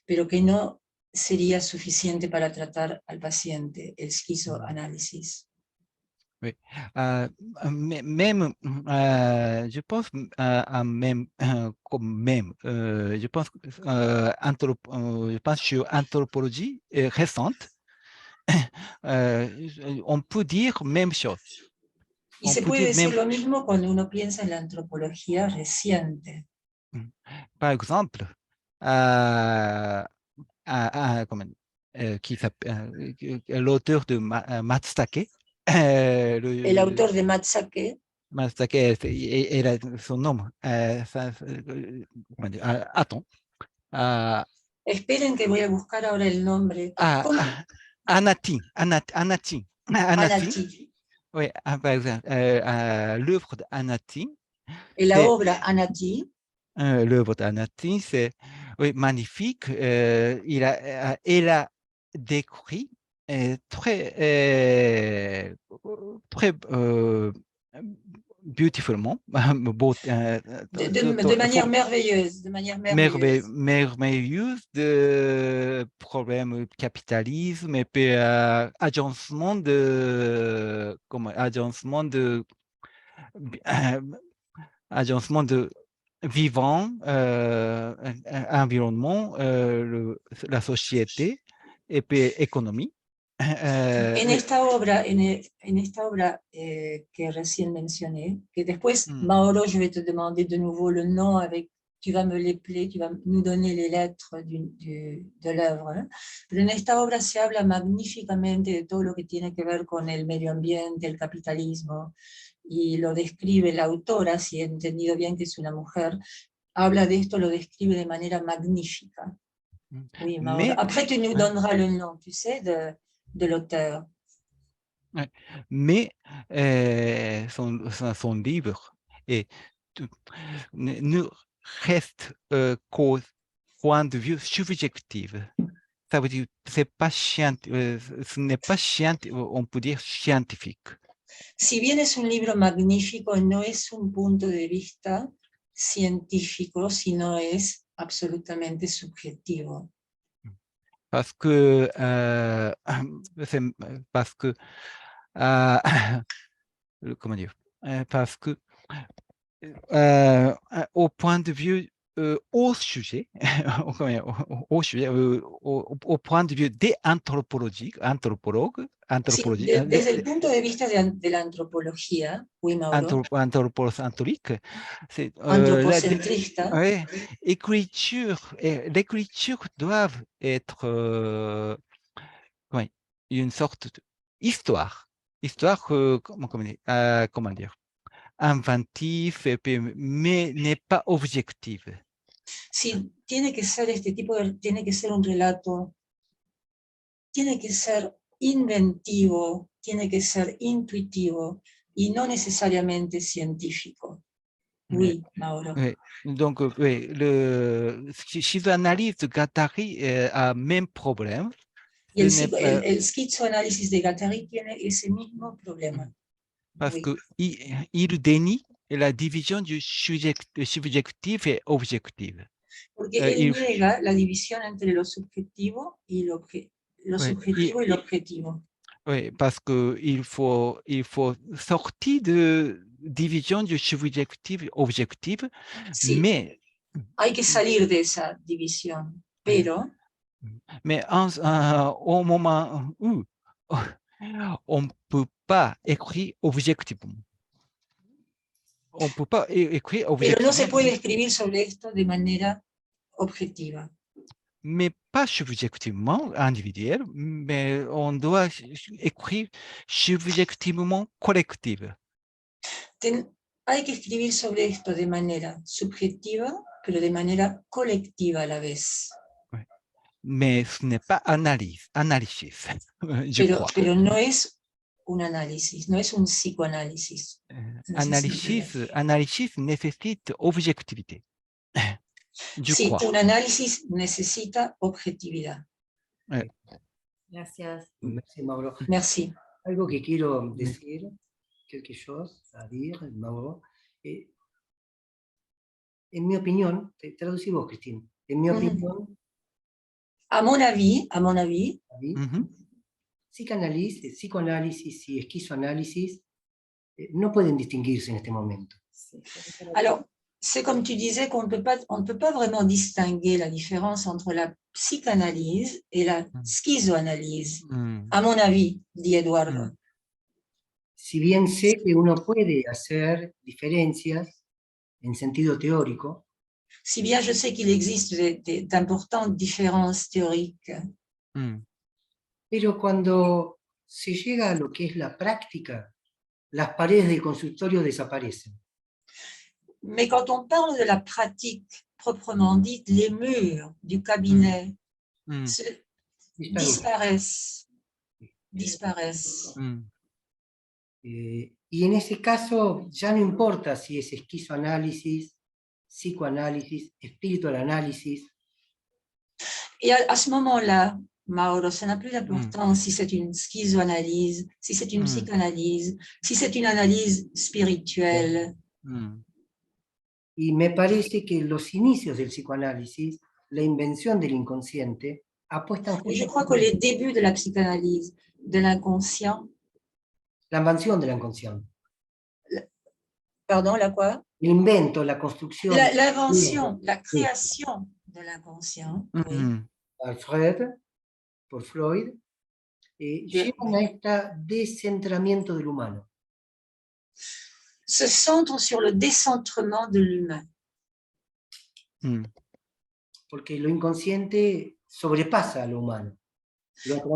pero que no sería suficiente para tratar al paciente, el esquizoanálisis. Oui. Même, je pense, même, comme même, je pense, je pense sur anthropologie récente, on peut dire même chose. Y se puede decir lo mismo cuando uno piensa en la antropología reciente. Par exemple, l'auteur de Matsutake, el autor de Matsutake, era son nom, Aton. Esperen que voy a buscar ahora el nombre. Anatin. Oui, par exemple, l'œuvre d'Anatin. Et la obra Anatin. L'œuvre d'Anatin, c'est magnifique. Il a décrit très beautifulment, de manière merveilleuse, merveilleuse de problèmes capitalisme et puis agencement de vivant, environnement, la société et puis économie. En esta obra que recién mencionné, que después, Mauro, je vais te demander de nouveau le nom avec, tu vas me l'épeler, tu vas nous donner les lettres de l'œuvre. Pero en esta obra se habla magníficamente de todo lo que tiene que ver con el medio ambiente, el capitalismo, y lo describe la autora, si he entendido bien que es una mujer, habla de esto, lo describe de manera magnífica. Oui, Mauro. Après, tu nous donneras le nom, tu sais, de l'auteur. Mais son livre ne reste qu'au point de vue subjectif. Ça veut dire que ce n'est pas scientifique, on peut dire scientifique. Si bien es un libro magnífico, no es un punto de vista científico, sino es absolutamente subjetivo. Parce que, comment dire, parce que au point de vue au sujet, au point de vue des anthropologues, sí, desde el punto de vista de la antropología, oui, Mauro, anthropocentrique, anthropocentrista, l'écriture doivent être une sorte histoire, comment dire, inventif, mais n'est pas objective. Sí, tiene que ser este tipo tiene que ser un relato, tiene que ser inventivo, tiene que ser intuitivo y no necesariamente científico. Oui, Mauro. Oui. Donc, oui, le psychanalyse de Guattari a même problème. Y el schizoanálisis de Guattari tiene ese mismo problema. Parce Oui. qu'il dénie la division du subjectif et objectif. Porque él niega la división entre lo subjetivo y lo subjetivo y lo objetivo. Oui, parce qu'il faut sortir de division du subjectif et objectif, Sí, mais hay que salir de esa división, pero au moment où on ne peut pas écrire objectivement. On peut pas écrire Pero no objectivement. se puede escribir sobre esto de manera objetiva. Mais pas subjectivement individuel, mais on doit écrire subjectivement collectif. Hay que escribir sobre esto de manera subjetiva, pero de manera colectiva a la vez. Mais ce n'est pas analyse, je crois. Pero no es un análisis, no es un psicoanálisis. Analysis nécessite objectivité. Sí, un análisis necesita objetividad. Gracias. Merci, Mauro. Merci. Algo que quiero decir, quelque chose à dire, Mauro. En mi opinión, traducí vos, Cristina. En mi opinión, a mon avis, psicoanálisis y esquizoanálisis no pueden distinguirse en este momento. Alors, c'est comme tu disais qu'on ne peut pas vraiment distinguer la différence entre la psychanalyse et la schizoanalyse. A mon avis, dit Eduardo. Si bien sé que uno puede hacer diferencias en sentido teórico, si bien je sais qu'il existe d'importantes différences théoriques, pero cuando se llega a lo que es la práctica, las paredes del consultorio desaparecen. Mais quand on parle de la pratique proprement dite, les murs du cabinet disparaissent. Y en ese caso ya no importa si es esquizoanálisis, psicoanálisis, espiritual análisis. Et à ce moment-là, Mauro, ça n'a plus d'importance si c'est une schizoanalyse, si c'est une psychanalyse, si c'est une analyse spirituelle. Y me parece que los inicios del psicoanálisis, la invención del inconsciente, apuestan... Je crois que les débuts de la psychanalyse, de l'inconscient... La invención de l'inconscient. Pardon, la quoi? L'invento, la construction. L'invention, la création de l'inconscient. Oui. Por Freud, llevan a este descentramiento del humano. Se centre sur le décentrement de l'humain. Porque lo inconsciente sobrepasa a lo humano.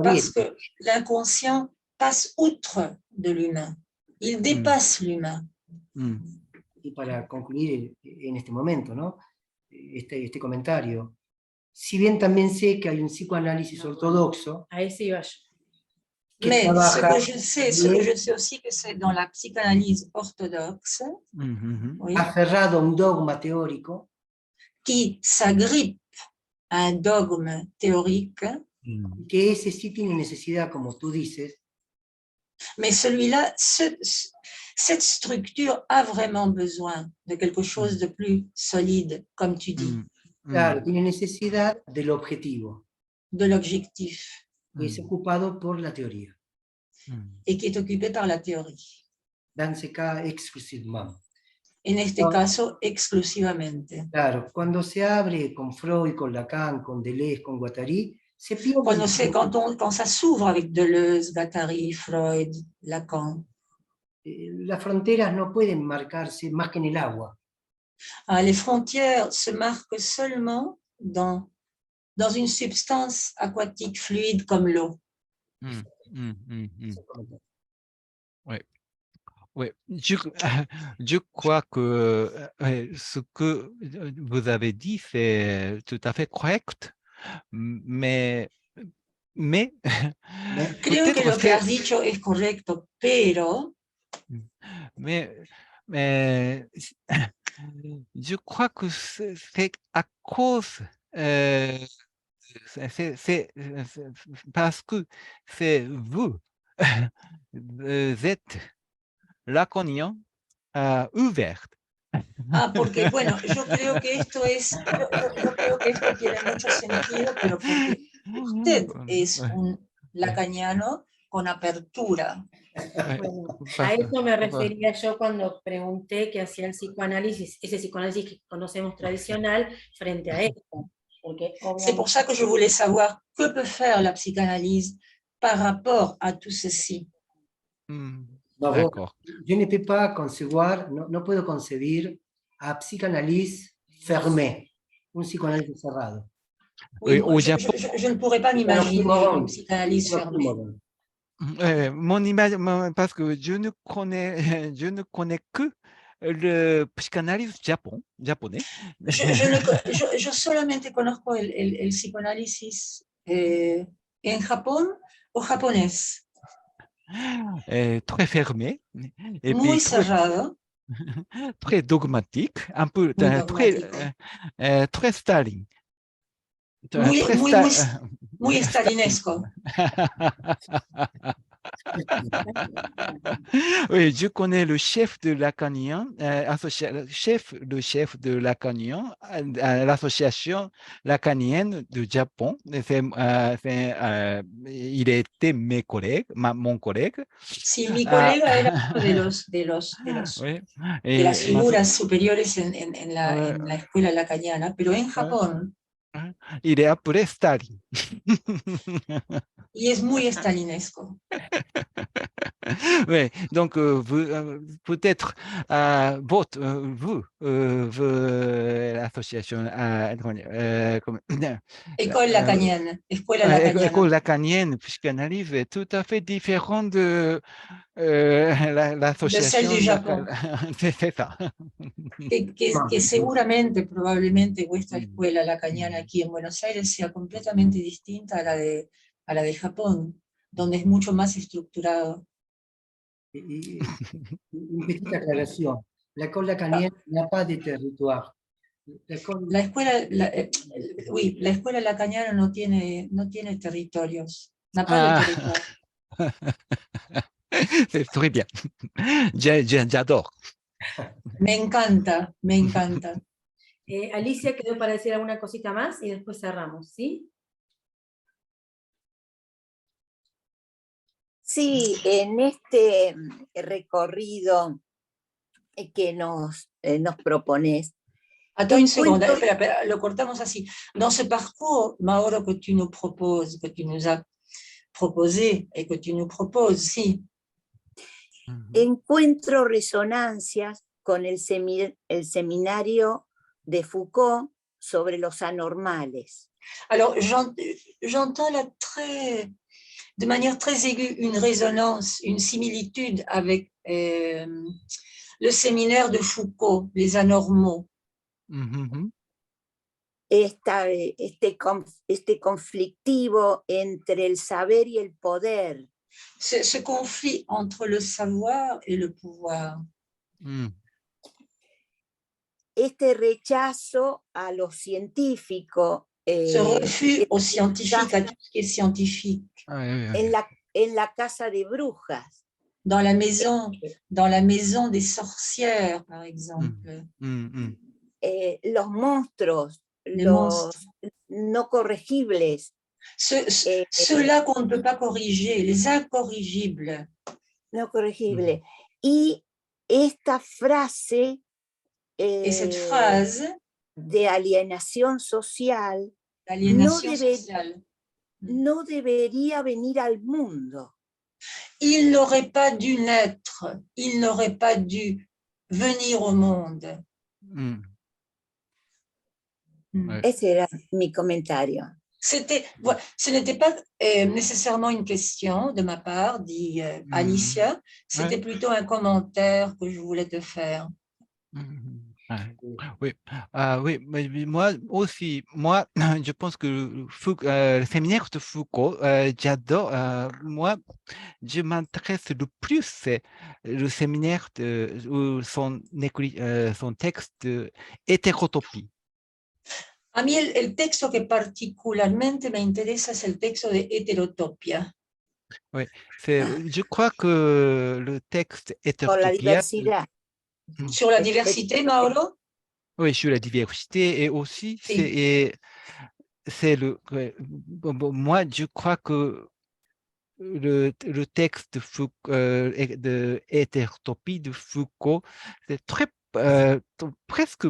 Parce que l'inconscient passe outre de l'humain. Il dépasse l'humain. Y para concluir en este momento, ¿no? este comentario, si bien también sé que hay un psicoanálisis ortodoxo, a ese iba yo. Mais ce que je sais aussi que c'est dans la psychanalyse orthodoxe, oui, aferrado a un dogma teórico, qui s'agrippe à un dogme théorique, que ese sí tiene necesidad, como tú dices, mais celui-là, cette structure a vraiment besoin de quelque chose de plus solide, comme tu dis. Claro, tiene necesidad del objetivo. De l'objectif. Y es ocupado por la teoría. Et qui est occupé par la théorie. Dans ce cas, exclusivement. En este caso, exclusivamente. Claro, cuando se abre con Freud, con Lacan, con Deleuze, con Guattari, se pierde... Quand ça s'ouvre avec Deleuze, Guattari, Freud, Lacan. Las fronteras no pueden marcarse más que en el agua. Les frontières se marquent seulement dans une substance aquatique fluide comme l'eau. Oui. Oui, je crois que ce que vous avez dit, c'est tout à fait correct, mais Creo que peut-être lo que has dicho es correcto, pero mais je crois que c'est à cause, c'est parce que c'est vous, vous êtes lacanien ouvert. porque bueno, yo creo que esto yo creo que esto tiene mucho sentido, pero porque usted es un lacaniano con apertura. Bueno, a eso me refería yo cuando pregunté qué hacía el psicoanálisis, ese psicoanálisis que conocemos tradicional, frente a esto. C'est pour ça que je voulais savoir que peut faire la psychanalyse par rapport à tout ceci. D'accord. Je ne peux pas concevoir, no puedo concebir a psicoanálisis fermé, un psicoanálisis cerrado. Oui, je ne pourrais pas m'imaginer une psychanalyse fermée. Mon image, parce que je ne connais que le psychanalyse japonais. Yo solamente conozco el psicoanálisis en Japón o japonés. Très fermé. Et muy puis cerrado. Très dogmatique, un peu très Staline. Muy stalinesco. Oui, je connais le chef de Lacanien, le chef de Lacanien, l'association lacanienne du Japon. Il était mon collègue. Sí, mi colega era uno oui. de las figuras superiores en la escuela lacaniana, pero en Japón. Il est appelé Staline. Y es muy stalinesco. Oui, donc peut-être vous, l'association École lacanienne, escuela lacaniana. École lacanienne, psychanalyse est tout à fait différent de l'association. De celle du Japon. C'est ça. Que seguramente, probablemente, vuestra escuela lacaniana aquí en Buenos Aires sea completamente distinta a la de Japón, donde es mucho más estructurado. Une petite aclaration. L'école lacanienne n'a pas de territoire. La escuela lacaniana no tiene territorios. N'a pas de territoire. C'est très bien. J'adore. Me encanta, me encanta. Alicia quedó para decir alguna cosita más y después cerramos, ¿sí? Sí, en este recorrido que nos propones. Attends une seconde, espera, lo cortamos así. Dans ce parcours, Mauro, que tu nous proposes, que tu nous as proposé et que tu nous proposes, sí. Encuentro resonancias con el seminario de Foucault sobre los anormales. Alors, j'entends là de manière très aiguë une résonance, une similitude avec le séminaire de Foucault, les anormaux. Este conflictivo entre el saber y el poder. Ce conflit entre le savoir et le pouvoir. Este rechazo a lo científico. Ce refus aux scientifiques, à tout ce qui est scientifique. En la casa de brujas. Dans la maison des sorcières, par exemple. Los monstruos, monstres. No corregibles. Ceux-là qu'on ne peut pas corriger, les incorrigibles. No corregibles. Y esta frase et cette phrase de alienación social, no debería venir al mundo. Il n'aurait pas dû naître, il n'aurait pas dû venir au monde. Ese era mi comentario. Ce n'était pas nécessairement une question de ma part, dit Alicia, c'était plutôt un commentaire que je voulais te faire. Oui, oui, mais moi aussi, moi, je pense que le séminaire de Foucault, j'adore, moi, je m'intéresse le plus, c'est le séminaire de son texte Hétérotopie. A mí el texto que particularmente me interesa es el texto de Heterotopia. Oui, je crois que le texte Con la Hétérotopia, diversidad. Sur la diversité, Mauro. oui, sur la diversité, et aussi, Sí. c'est moi, je crois que le texte de Hétérotopie de Foucault, c'est très, presque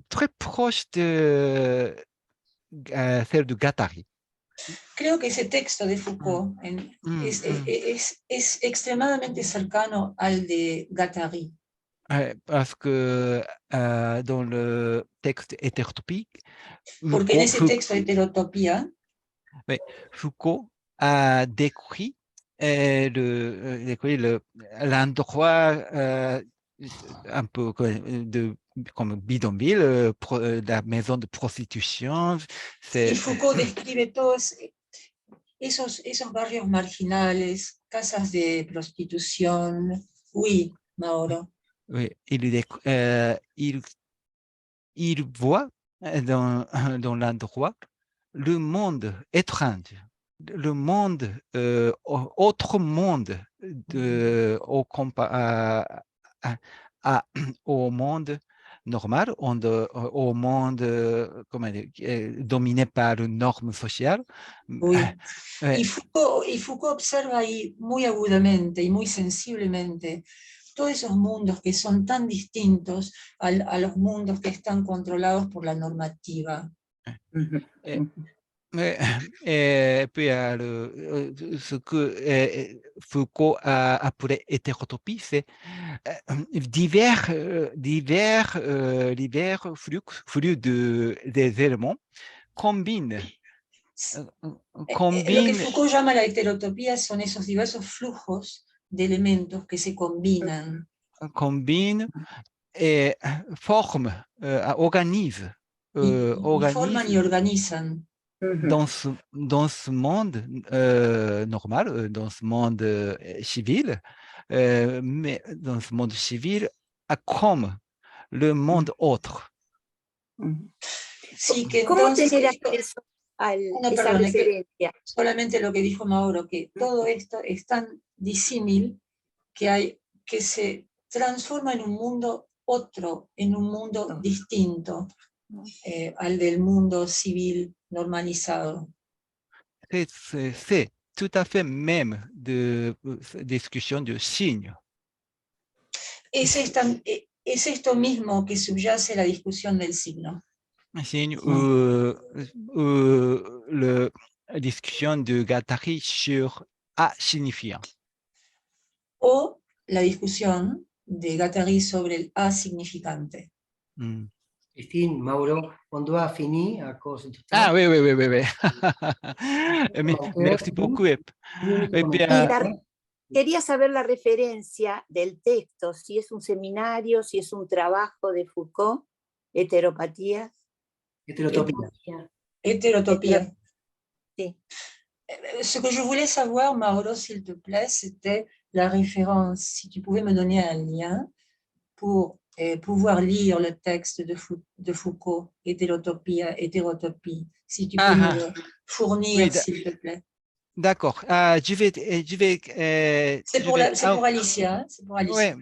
très proche de celle de Guattari. Creo que ese texto de Foucault es extremadamente cercano al de Guattari. Parce que dans le texte hétérotopique, Porque en ese texto de Heterotopia, Foucault a décrit l'endroit un peu comme bidonville, la maison de prostitution. y Foucault describe todos esos barrios marginales, casas de prostitución. Oui, Mauro. Oui, il voit dans l'endroit le monde étrange, le monde, autre monde au monde normal, au monde dominé par une norme sociale. Oui. Y Foucault observa ahí muy agudamente y muy sensiblemente todos esos mundos que son tan distintos a los mundos que están controlados por la normativa. Et puis, ce que Foucault a appelé hétérotopie, c'est divers flux des éléments combinent. Lo que Foucault llama la heterotopía son esos diversos flujos de elementos que se combinan. Combinent et forment, organisent. Forman y organizan. Dans ce monde normal, dans ce monde civil, mais dans ce monde civil, comme le monde autre. Sí, que ¿Cómo entonces, tener acceso a esa referencia? solamente lo que dijo Mauro, que todo esto es tan disímil que se transforma en un mundo otro, en un mundo distinto al del mundo civil normalizado. C'est tout à fait même de discussion de signes. Es esto mismo que subyace la discusión del signo. Signe la discussion de Guattari sur A signifiant. O la discusión de Guattari sobre el A significante. Christine, Mauro, on doit finir à cause du temps. Ah oui. Merci beaucoup. Quería saber la referencia del texto, si es un seminario, si es un trabajo de Foucault, Heteropatía. Hétérotopie. Sí. Ce que je voulais savoir, Mauro, s'il te plaît, c'était la référence. Si tu pouvais me donner un lien pour pouvoir lire le texte de Foucault, Hétérotopie. Si tu peux me le fournir, s'il te plaît. D'accord. Je vais. C'est pour Alicia. C'est pour Alicia.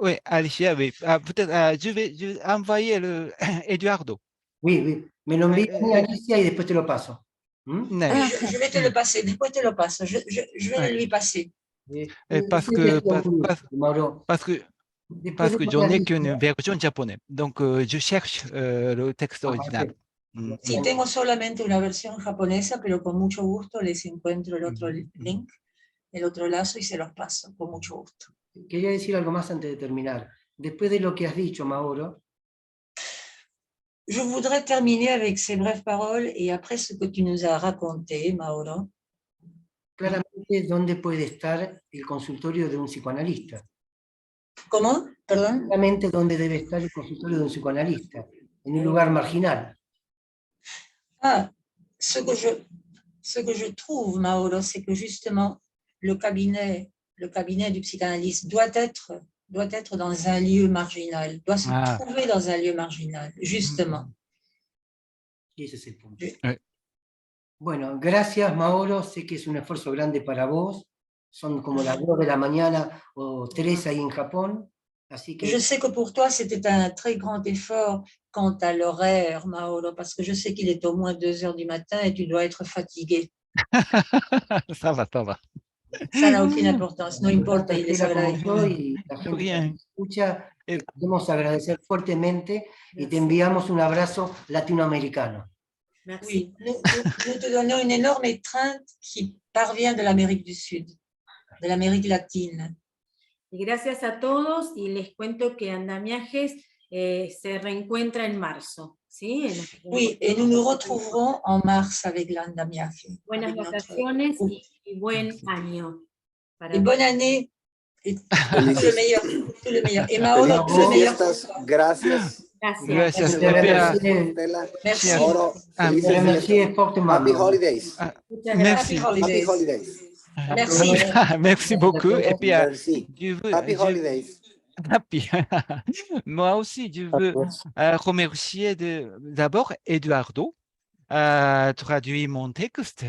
Oui, Alicia, oui. Peut-être, je vais envoyer le Eduardo. Oui. Me lo envío a Alicia y después te lo paso. Je vais te le passer. Después te lo paso. Je vais lui passer. Parce que j'en ai qu'une version japonaise. Donc, je cherche le texte original. Sí, tengo solamente una versión japonesa, pero con mucho gusto les encuentro el otro link, el otro lazo y se los paso, con mucho gusto. Quería decir algo más antes de terminar. Después de lo que has dicho, Mauro. Je voudrais terminer avec ces brèves paroles et après ce que tu nous as raconté, Mauro. Claramente, ¿dónde puede estar el consultorio de un psicoanalista? Comment? Pardon? Claramente, ¿dónde debe estar el consultorio de un psicoanalista? En un lugar marginal. Ah, ce que je trouve, Mauro, c'est que justement, le cabinet du psychanalyste doit être dans un lieu marginal, doit se trouver dans un lieu marginal, justement. Y ese es el punto. Sí. Bueno, gracias, Mauro. Sé que es un esfuerzo grande para vos. Son como las 2 de la mañana o 3 ahí en Japón. Así que Je sais que pour toi, c'était un très grand effort quant à l'horaire, Mauro, parce que je sais qu'il est au moins 2 heures du matin et tu dois être fatigué. Ça va, ça va. Ça n'a aucune importance, no importa, y les Estela, como agradezco. yo y la gente que Bien. nos escucha, queremos agradecer fuertemente y te enviamos un abrazo latinoamericano. Oui, nous te donnons une énorme étreinte qui parvient de l'Amérique du Sud, de l'Amérique latine. Y gracias a todos, y les cuento que Andamiajes se reencuentra en marzo, ¿sí? Oui, et nous nous retrouverons en mars avec l'Andamiaje. Buenas vacaciones y buen año. Para Et bonne année, et tout le meilleur, tout le meilleur. Et Mauro, tout le meilleur pour toi. Gracias. Gracias. Te remercié, Stella. Merci. Mauro, felices te remercié fiestas. fortement. Happy holidays. Muchas Merci. Happy Happy holidays. holidays. Merci. Merci beaucoup. Et puis, Merci. Happy je- holidays. Happy. Moi aussi, je veux remercier d'abord Eduardo. Traduit mon texte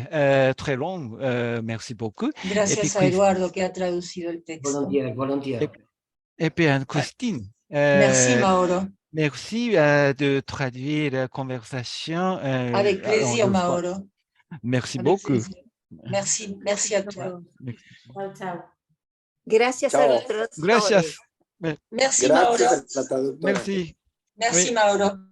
très long. Merci beaucoup. Gracias a Eduardo que ha traducido el texto. Volontiers. Et puis, Christine. Merci, Mauro. Merci de traduire la conversation. Avec plaisir, en deux fois. Mauro. Merci Avec beaucoup. plaisir. Merci, merci à toi. Chao, chao. Gracias a Chao. los traductores. Gracias. Merci, Mauro. Gracias a la traductora. Merci. Merci, Oui. Mauro.